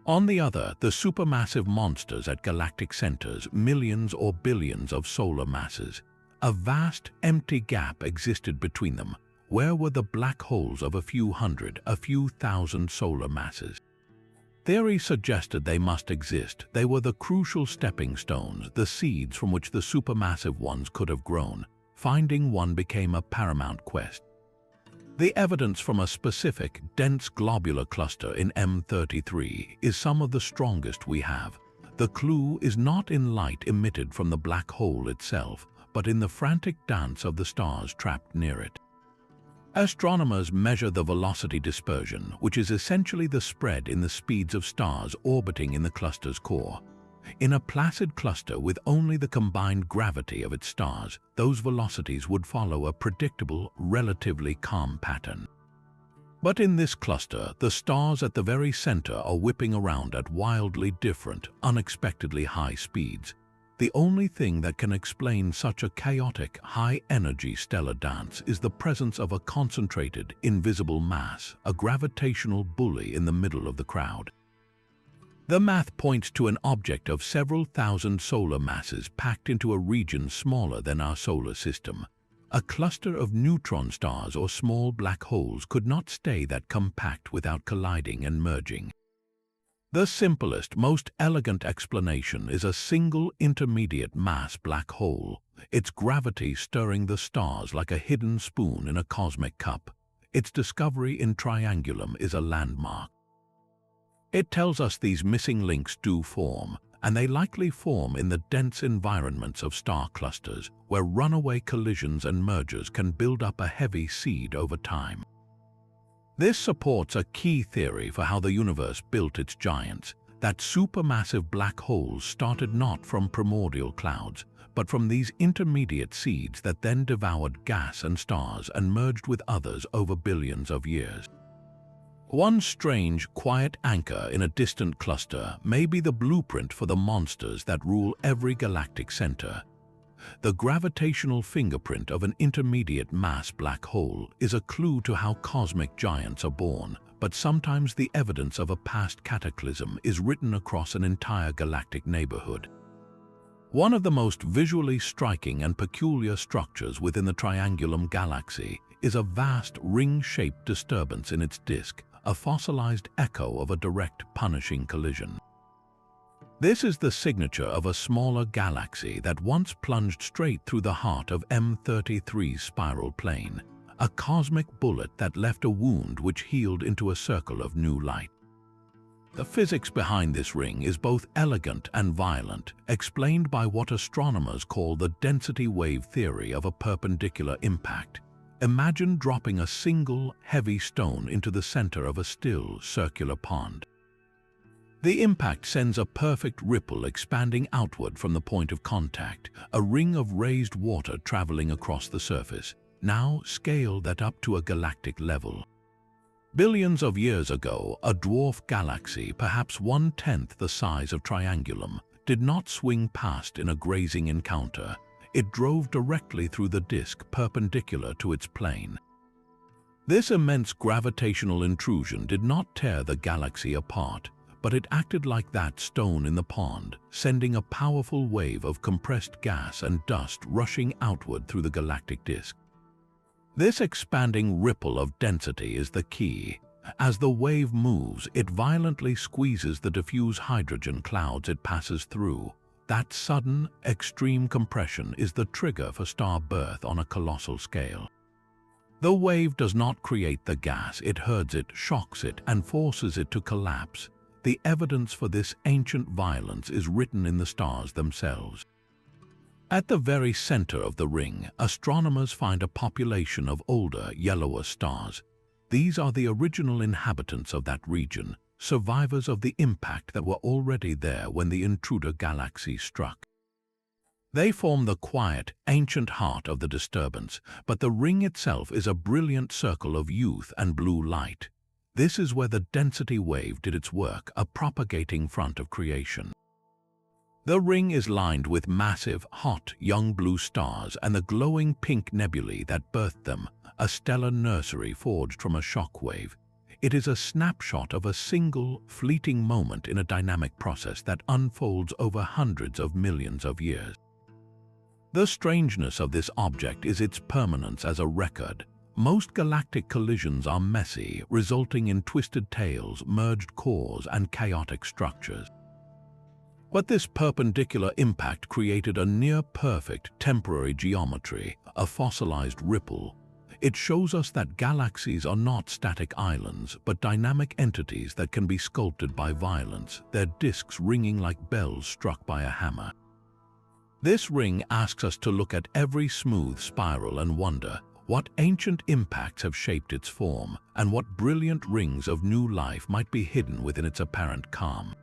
On the other, the supermassive monsters at galactic centers, millions or billions of solar masses. A vast, empty gap existed between them. Where were the black holes of a few hundred, a few thousand solar masses? Theory suggested they must exist. They were the crucial stepping stones, the seeds from which the supermassive ones could have grown. Finding one became a paramount quest. The evidence from a specific, dense globular cluster in M33 is some of the strongest we have. The clue is not in light emitted from the black hole itself, but in the frantic dance of the stars trapped near it. Astronomers measure the velocity dispersion, which is essentially the spread in the speeds of stars orbiting in the cluster's core. In a placid cluster with only the combined gravity of its stars, those velocities would follow a predictable, relatively calm pattern. But in this cluster, the stars at the very center are whipping around at wildly different, unexpectedly high speeds. The only thing that can explain such a chaotic, high-energy stellar dance is the presence of a concentrated, invisible mass, a gravitational bully in the middle of the crowd. The math points to an object of several thousand solar masses packed into a region smaller than our solar system. A cluster of neutron stars or small black holes could not stay that compact without colliding and merging. The simplest, most elegant explanation is a single intermediate mass black hole, its gravity stirring the stars like a hidden spoon in a cosmic cup. Its discovery in Triangulum is a landmark. It tells us these missing links do form, and they likely form in the dense environments of star clusters, where runaway collisions and mergers can build up a heavy seed over time. This supports a key theory for how the universe built its giants. that supermassive black holes started not from primordial clouds, but from these intermediate seeds that then devoured gas and stars and merged with others over billions of years. One strange, quiet anchor in a distant cluster may be the blueprint for the monsters that rule every galactic center. The gravitational fingerprint of an intermediate mass black hole is a clue to how cosmic giants are born, but sometimes the evidence of a past cataclysm is written across an entire galactic neighborhood. One of the most visually striking and peculiar structures within the Triangulum Galaxy is a vast ring-shaped disturbance in its disk, a fossilized echo of a direct punishing collision. This is the signature of a smaller galaxy that once plunged straight through the heart of M33's spiral plane, a cosmic bullet that left a wound which healed into a circle of new light. The physics behind this ring is both elegant and violent, explained by what astronomers call the density wave theory of a perpendicular impact. Imagine dropping a single, heavy stone into the center of a still, circular pond. The impact sends a perfect ripple expanding outward from the point of contact, a ring of raised water traveling across the surface, now scaled that up to a galactic level. Billions of years ago, a dwarf galaxy, perhaps 1/10 the size of Triangulum, did not swing past in a grazing encounter. It drove directly through the disk perpendicular to its plane. This immense gravitational intrusion did not tear the galaxy apart, but it acted like that stone in the pond, sending a powerful wave of compressed gas and dust rushing outward through the galactic disk. This expanding ripple of density is the key. As the wave moves, it violently squeezes the diffuse hydrogen clouds it passes through. That sudden, extreme compression is the trigger for starbirth on a colossal scale. The wave does not create the gas, it herds it, shocks it, and forces it to collapse. The evidence for this ancient violence is written in the stars themselves. At the very center of the ring, astronomers find a population of older, yellower stars. These are the original inhabitants of that region, survivors of the impact that were already there when the intruder galaxy struck. They form the quiet, ancient heart of the disturbance, but the ring itself is a brilliant circle of youth and blue light. This is where the density wave did its work, a propagating front of creation. The ring is lined with massive, hot, young blue stars and the glowing pink nebulae that birthed them, a stellar nursery forged from a shock wave. It is a snapshot of a single, fleeting moment in a dynamic process that unfolds over hundreds of millions of years. The strangeness of this object is its permanence as a record. Most galactic collisions are messy, resulting in twisted tails, merged cores, and chaotic structures. But this perpendicular impact created a near-perfect temporary geometry, a fossilized ripple. It shows us that galaxies are not static islands, but dynamic entities that can be sculpted by violence, their disks ringing like bells struck by a hammer. This ring asks us to look at every smooth spiral and wonder what ancient impacts have shaped its form, and what brilliant rings of new life might be hidden within its apparent calm.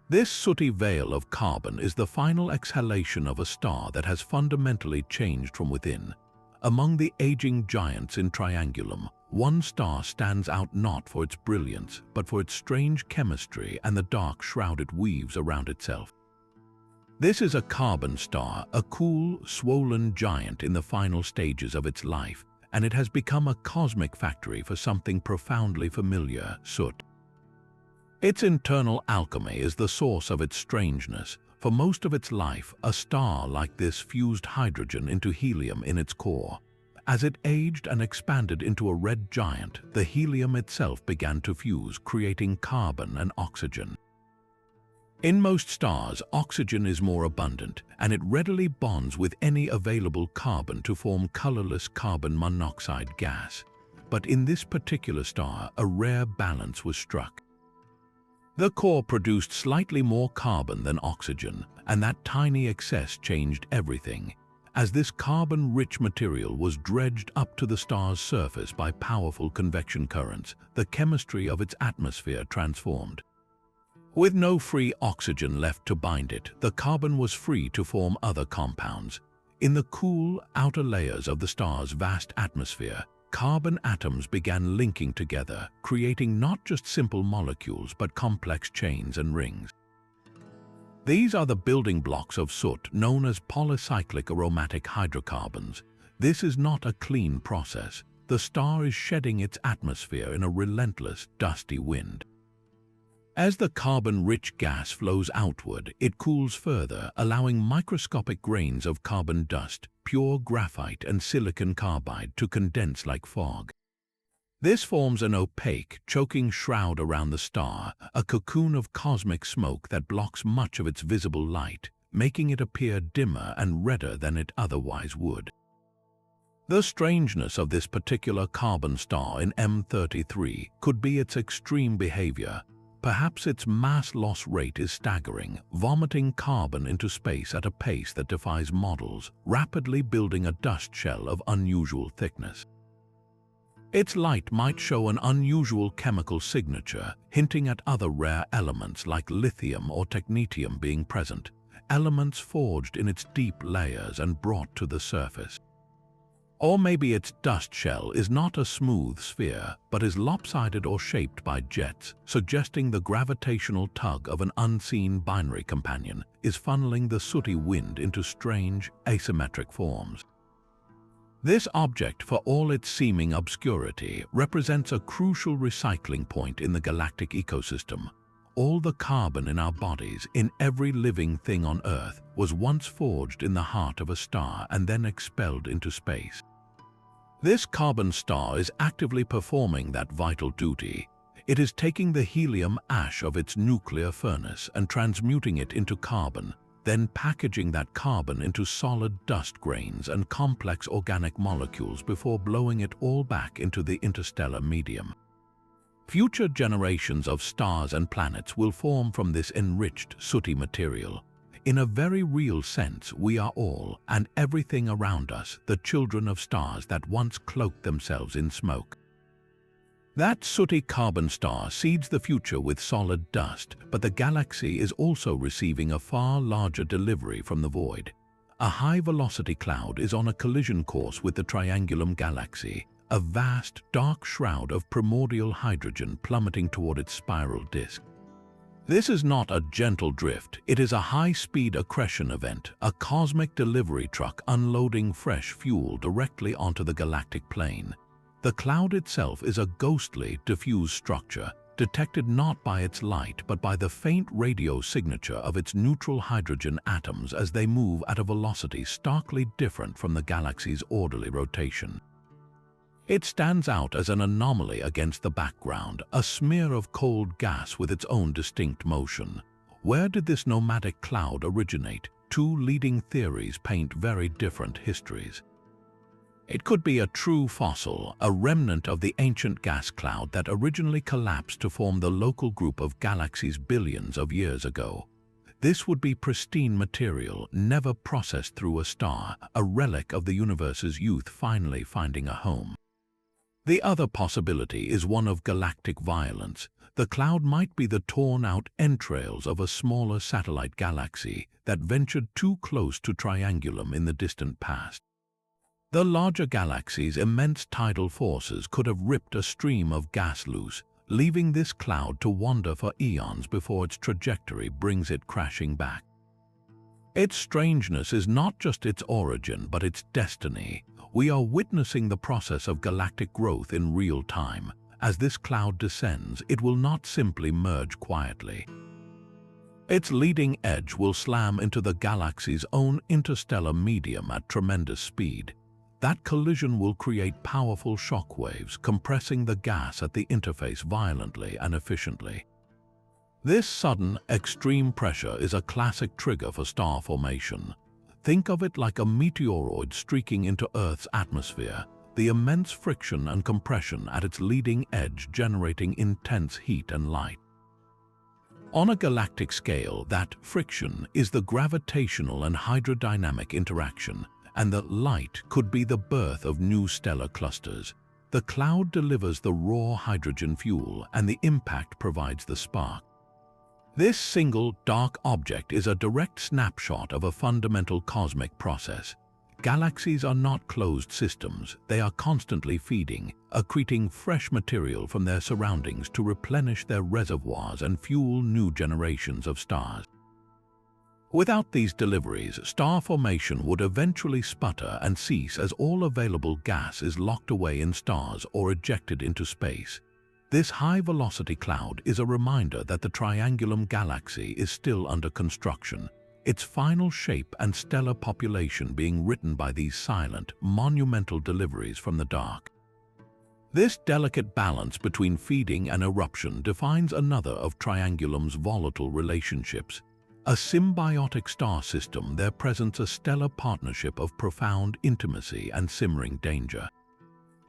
This sooty veil of carbon is the final exhalation of a star that has fundamentally changed from within. Among the aging giants in Triangulum, one star stands out not for its brilliance, but for its strange chemistry and the dark shroud it weaves around itself. This is a carbon star, a cool, swollen giant in the final stages of its life, and it has become a cosmic factory for something profoundly familiar, soot. Its internal alchemy is the source of its strangeness. For most of its life, a star like this fused hydrogen into helium in its core. As it aged and expanded into a red giant, the helium itself began to fuse, creating carbon and oxygen. In most stars, oxygen is more abundant, and it readily bonds with any available carbon to form colorless carbon monoxide gas. But in this particular star, a rare balance was struck. The core produced slightly more carbon than oxygen, and that tiny excess changed everything. As this carbon-rich material was dredged up to the star's surface by powerful convection currents, the chemistry of its atmosphere transformed. With no free oxygen left to bind it, the carbon was free to form other compounds. In the cool outer layers of the star's vast atmosphere, carbon atoms began linking together, creating not just simple molecules but complex chains and rings. These are the building blocks of soot, known as polycyclic aromatic hydrocarbons. This is not a clean process. The star is shedding its atmosphere in a relentless, dusty wind. As the carbon-rich gas flows outward, it cools further, allowing microscopic grains of carbon dust, pure graphite and silicon carbide to condense like fog. This forms an opaque, choking shroud around the star, a cocoon of cosmic smoke that blocks much of its visible light, making it appear dimmer and redder than it otherwise would. The strangeness of this particular carbon star in M33 could be its extreme behavior. Perhaps its mass loss rate is staggering, vomiting carbon into space at a pace that defies models, rapidly building a dust shell of unusual thickness. Its light might show an unusual chemical signature, hinting at other rare elements like lithium or technetium being present, elements forged in its deep layers and brought to the surface. Or maybe its dust shell is not a smooth sphere, but is lopsided or shaped by jets, suggesting the gravitational tug of an unseen binary companion is funneling the sooty wind into strange, asymmetric forms. This object, for all its seeming obscurity, represents a crucial recycling point in the galactic ecosystem. All the carbon in our bodies, in every living thing on Earth, was once forged in the heart of a star and then expelled into space. This carbon star is actively performing that vital duty. It is taking the helium ash of its nuclear furnace and transmuting it into carbon, then packaging that carbon into solid dust grains and complex organic molecules before blowing it all back into the interstellar medium. Future generations of stars and planets will form from this enriched, sooty material. In a very real sense, we are all, and everything around us, the children of stars that once cloaked themselves in smoke. That sooty carbon star seeds the future with solid dust, but the galaxy is also receiving a far larger delivery from the void. A high-velocity cloud is on a collision course with the Triangulum Galaxy, a vast, dark shroud of primordial hydrogen plummeting toward its spiral disk. This is not a gentle drift, it is a high-speed accretion event, a cosmic delivery truck unloading fresh fuel directly onto the galactic plane. The cloud itself is a ghostly, diffuse structure, detected not by its light but by the faint radio signature of its neutral hydrogen atoms as they move at a velocity starkly different from the galaxy's orderly rotation. It stands out as an anomaly against the background, a smear of cold gas with its own distinct motion. Where did this nomadic cloud originate? Two leading theories paint very different histories. It could be a true fossil, a remnant of the ancient gas cloud that originally collapsed to form the local group of galaxies billions of years ago. This would be pristine material, never processed through a star, a relic of the universe's youth finally finding a home. The other possibility is one of galactic violence. The cloud might be the torn-out entrails of a smaller satellite galaxy that ventured too close to Triangulum in the distant past. The larger galaxy's immense tidal forces could have ripped a stream of gas loose, leaving this cloud to wander for eons before its trajectory brings it crashing back. Its strangeness is not just its origin, but its destiny. We are witnessing the process of galactic growth in real time. As this cloud descends, it will not simply merge quietly. Its leading edge will slam into the galaxy's own interstellar medium at tremendous speed. That collision will create powerful shock waves, compressing the gas at the interface violently and efficiently. This sudden, extreme pressure is a classic trigger for star formation. Think of it like a meteoroid streaking into Earth's atmosphere, the immense friction and compression at its leading edge generating intense heat and light. On a galactic scale, that friction is the gravitational and hydrodynamic interaction, and the light could be the birth of new stellar clusters. The cloud delivers the raw hydrogen fuel, and the impact provides the spark. This single dark object is a direct snapshot of a fundamental cosmic process. Galaxies are not closed systems. They are constantly feeding, accreting fresh material from their surroundings to replenish their reservoirs and fuel new generations of stars. Without these deliveries, star formation would eventually sputter and cease as all available gas is locked away in stars or ejected into space. This high-velocity cloud is a reminder that the Triangulum Galaxy is still under construction, its final shape and stellar population being written by these silent, monumental deliveries from the dark. This delicate balance between feeding and eruption defines another of Triangulum's volatile relationships. A symbiotic star system, there presents a stellar partnership of profound intimacy and simmering danger.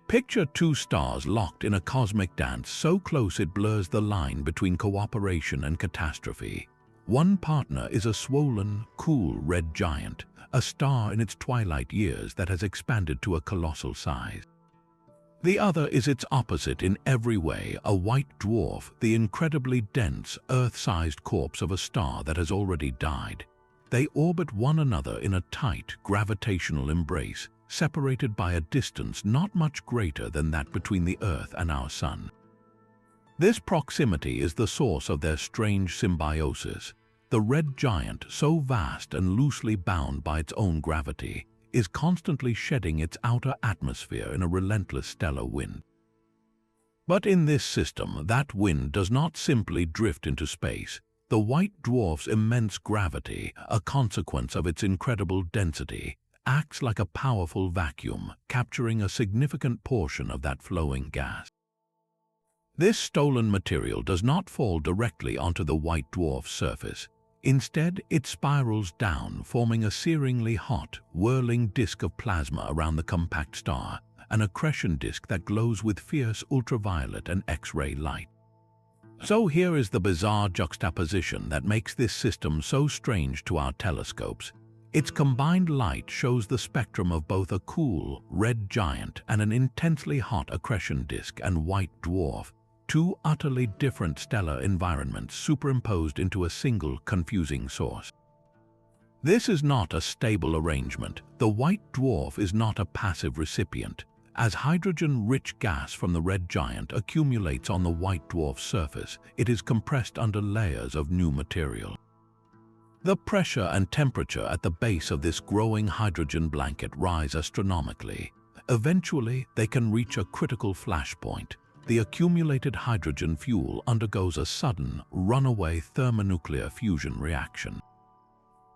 Picture two stars locked in a cosmic dance so close it blurs the line between cooperation and catastrophe. One partner is a swollen, cool red giant, a star in its twilight years that has expanded to a colossal size. The other is its opposite in every way, a white dwarf, the incredibly dense, Earth-sized corpse of a star that has already died. They orbit one another in a tight, gravitational embrace, separated by a distance not much greater than that between the Earth and our Sun. This proximity is the source of their strange symbiosis. The red giant, so vast and loosely bound by its own gravity, is constantly shedding its outer atmosphere in a relentless stellar wind. But in this system, that wind does not simply drift into space. The white dwarf's immense gravity, a consequence of its incredible density, acts like a powerful vacuum, capturing a significant portion of that flowing gas. This stolen material does not fall directly onto the white dwarf's surface. Instead, it spirals down, forming a searingly hot, whirling disk of plasma around the compact star, an accretion disk that glows with fierce ultraviolet and X-ray light. So here is the bizarre juxtaposition that makes this system so strange to our telescopes. Its combined light shows the spectrum of both a cool, red giant and an intensely hot accretion disk and white dwarf, two utterly different stellar environments superimposed into a single, confusing source. This is not a stable arrangement. The white dwarf is not a passive recipient. As hydrogen-rich gas from the red giant accumulates on the white dwarf's surface, it is compressed under layers of new material. The pressure and temperature at the base of this growing hydrogen blanket rise astronomically. Eventually, they can reach a critical flashpoint. The accumulated hydrogen fuel undergoes a sudden, runaway thermonuclear fusion reaction.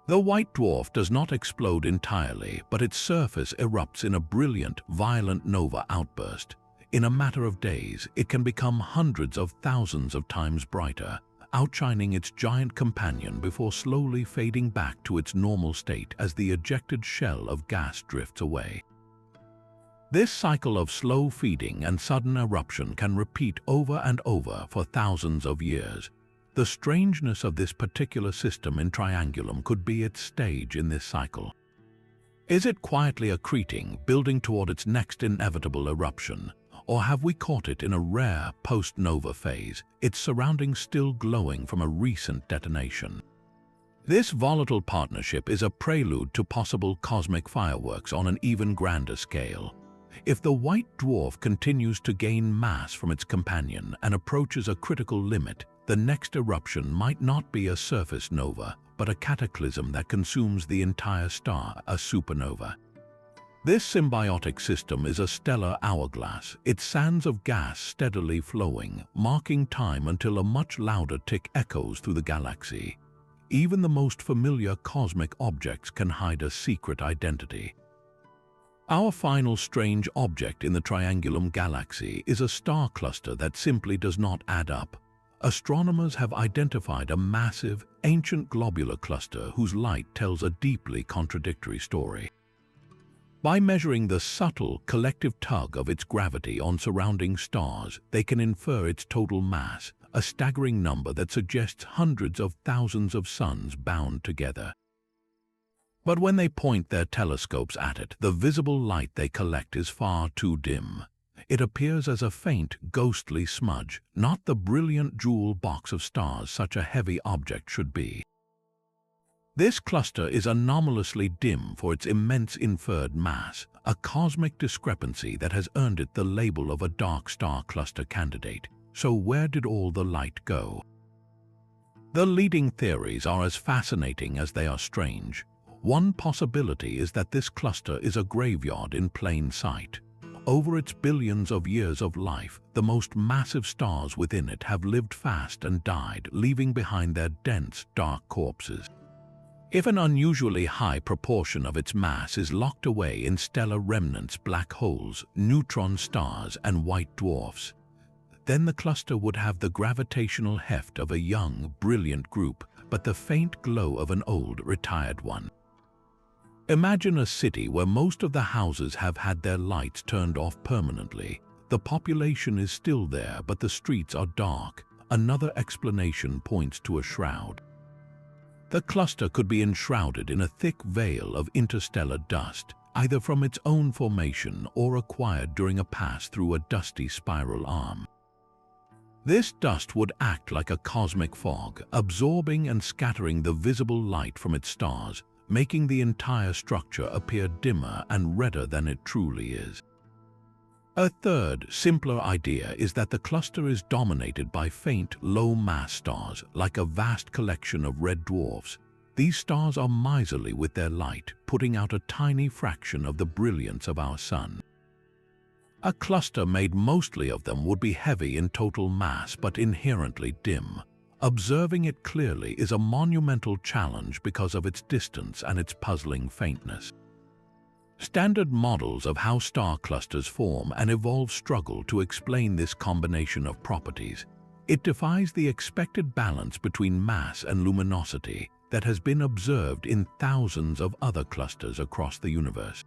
The white dwarf does not explode entirely, but its surface erupts in a brilliant, violent nova outburst. In a matter of days, it can become hundreds of thousands of times brighter, outshining its giant companion before slowly fading back to its normal state as the ejected shell of gas drifts away. This cycle of slow feeding and sudden eruption can repeat over and over for thousands of years. The strangeness of this particular system in Triangulum could be its stage in this cycle. Is it quietly accreting, building toward its next inevitable eruption? Or have we caught it in a rare post-nova phase, its surroundings still glowing from a recent detonation? This volatile partnership is a prelude to possible cosmic fireworks on an even grander scale. If the white dwarf continues to gain mass from its companion and approaches a critical limit, the next eruption might not be a surface nova, but a cataclysm that consumes the entire star, a supernova. This symbiotic system is a stellar hourglass, its sands of gas steadily flowing, marking time until a much louder tick echoes through the galaxy. Even the most familiar cosmic objects can hide a secret identity. Our final strange object in the Triangulum Galaxy is a star cluster that simply does not add up. Astronomers have identified a massive, ancient globular cluster whose light tells a deeply contradictory story. By measuring the subtle, collective tug of its gravity on surrounding stars, they can infer its total mass, a staggering number that suggests hundreds of thousands of suns bound together. But when they point their telescopes at it, the visible light they collect is far too dim. it appears as a faint, ghostly smudge, not the brilliant jewel box of stars such a heavy object should be. This cluster is anomalously dim for its immense inferred mass, a cosmic discrepancy that has earned it the label of a dark star cluster candidate. So where did all the light go? The leading theories are as fascinating as they are strange. One possibility is that this cluster is a graveyard in plain sight. Over its billions of years of life, the most massive stars within it have lived fast and died, leaving behind their dense, dark corpses. If an unusually high proportion of its mass is locked away in stellar remnants, black holes, neutron stars, and white dwarfs, then the cluster would have the gravitational heft of a young, brilliant group, but the faint glow of an old, retired one. Imagine a city where most of the houses have had their lights turned off permanently. The population is still there, but the streets are dark. Another explanation points to a shroud. The cluster could be enshrouded in a thick veil of interstellar dust, either from its own formation or acquired during a pass through a dusty spiral arm. This dust would act like a cosmic fog, absorbing and scattering the visible light from its stars, making the entire structure appear dimmer and redder than it truly is. A third, simpler idea is that the cluster is dominated by faint, low-mass stars, like a vast collection of red dwarfs. These stars are miserly with their light, putting out a tiny fraction of the brilliance of our Sun. A cluster made mostly of them would be heavy in total mass but inherently dim. Observing it clearly is a monumental challenge because of its distance and its puzzling faintness. Standard models of how star clusters form and evolve struggle to explain this combination of properties. It defies the expected balance between mass and luminosity that has been observed in thousands of other clusters across the universe.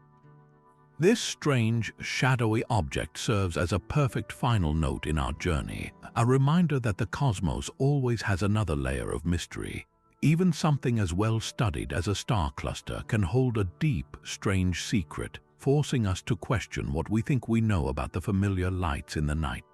This strange, shadowy object serves as a perfect final note in our journey, a reminder that the cosmos always has another layer of mystery. Even something as well studied as a star cluster can hold a deep, strange secret, forcing us to question what we think we know about the familiar lights in the night.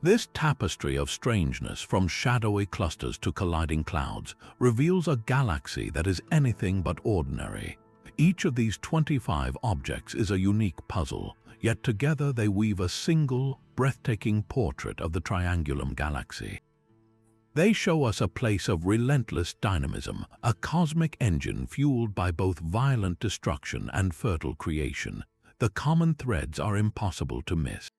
This tapestry of strangeness, from shadowy clusters to colliding clouds, reveals a galaxy that is anything but ordinary. Each of these 25 objects is a unique puzzle, yet together they weave a single, breathtaking portrait of the Triangulum Galaxy. They show us a place of relentless dynamism, a cosmic engine fueled by both violent destruction and fertile creation. The common threads are impossible to miss.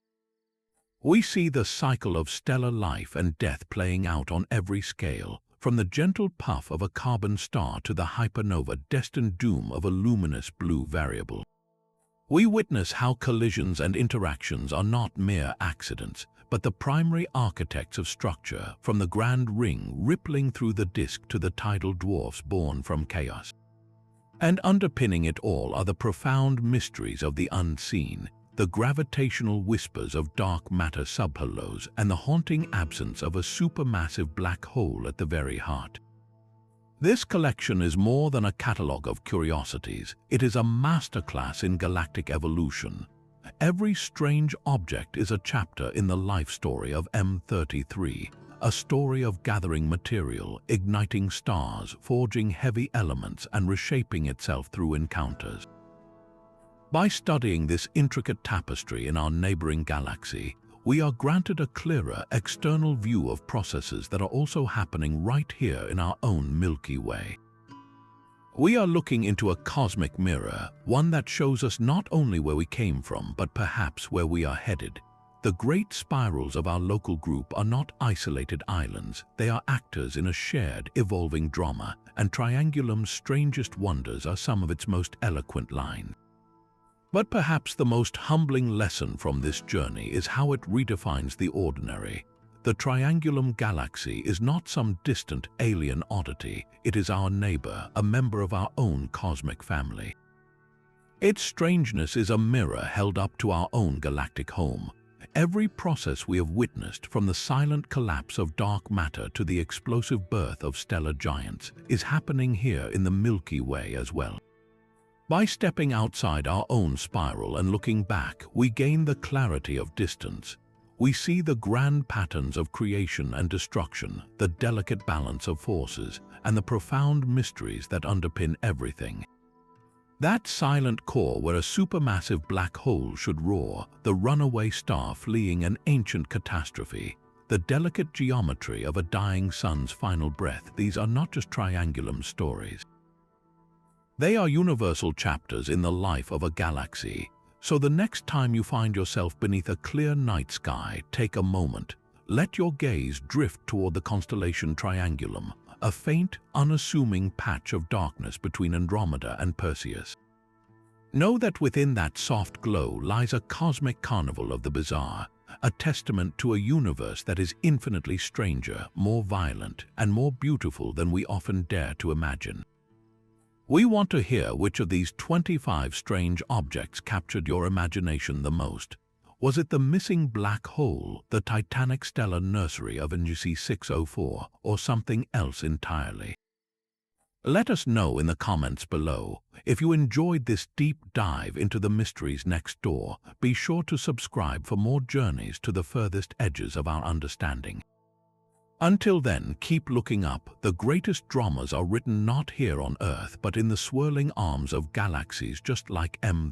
We see the cycle of stellar life and death playing out on every scale, from the gentle puff of a carbon star to the hypernova-destined doom of a luminous blue variable. We witness how collisions and interactions are not mere accidents, but the primary architects of structure, from the grand ring rippling through the disk to the tidal dwarfs born from chaos. And underpinning it all are the profound mysteries of the unseen, the gravitational whispers of dark matter subhalos, and the haunting absence of a supermassive black hole at the very heart. This collection is more than a catalogue of curiosities. It is a masterclass in galactic evolution. Every strange object is a chapter in the life story of M33, a story of gathering material, igniting stars, forging heavy elements, and reshaping itself through encounters. By studying this intricate tapestry in our neighboring galaxy, we are granted a clearer external view of processes that are also happening right here in our own Milky Way. We are looking into a cosmic mirror, one that shows us not only where we came from, but perhaps where we are headed. The great spirals of our local group are not isolated islands. They are actors in a shared, evolving drama, and Triangulum's strangest wonders are some of its most eloquent lines. But perhaps the most humbling lesson from this journey is how it redefines the ordinary. The Triangulum Galaxy is not some distant alien oddity. It is our neighbor, a member of our own cosmic family. Its strangeness is a mirror held up to our own galactic home. Every process we have witnessed, from the silent collapse of dark matter to the explosive birth of stellar giants, is happening here in the Milky Way as well. By stepping outside our own spiral and looking back, we gain the clarity of distance. We see the grand patterns of creation and destruction, the delicate balance of forces, and the profound mysteries that underpin everything. That silent core where a supermassive black hole should roar, the runaway star fleeing an ancient catastrophe, the delicate geometry of a dying sun's final breath, these are not just Triangulum stories. They are universal chapters in the life of a galaxy. So the next time you find yourself beneath a clear night sky, take a moment. Let your gaze drift toward the constellation Triangulum, a faint, unassuming patch of darkness between Andromeda and Perseus. Know that within that soft glow lies a cosmic carnival of the bizarre, a testament to a universe that is infinitely stranger, more violent, and more beautiful than we often dare to imagine. We want to hear which of these 25 strange objects captured your imagination the most. Was it the missing black hole, the titanic stellar nursery of NGC 604, or something else entirely? Let us know in the comments below. If you enjoyed this deep dive into the mysteries next door, be sure to subscribe for more journeys to the furthest edges of our understanding. Until then, keep looking up. The greatest dramas are written not here on Earth, but in the swirling arms of galaxies just like M33.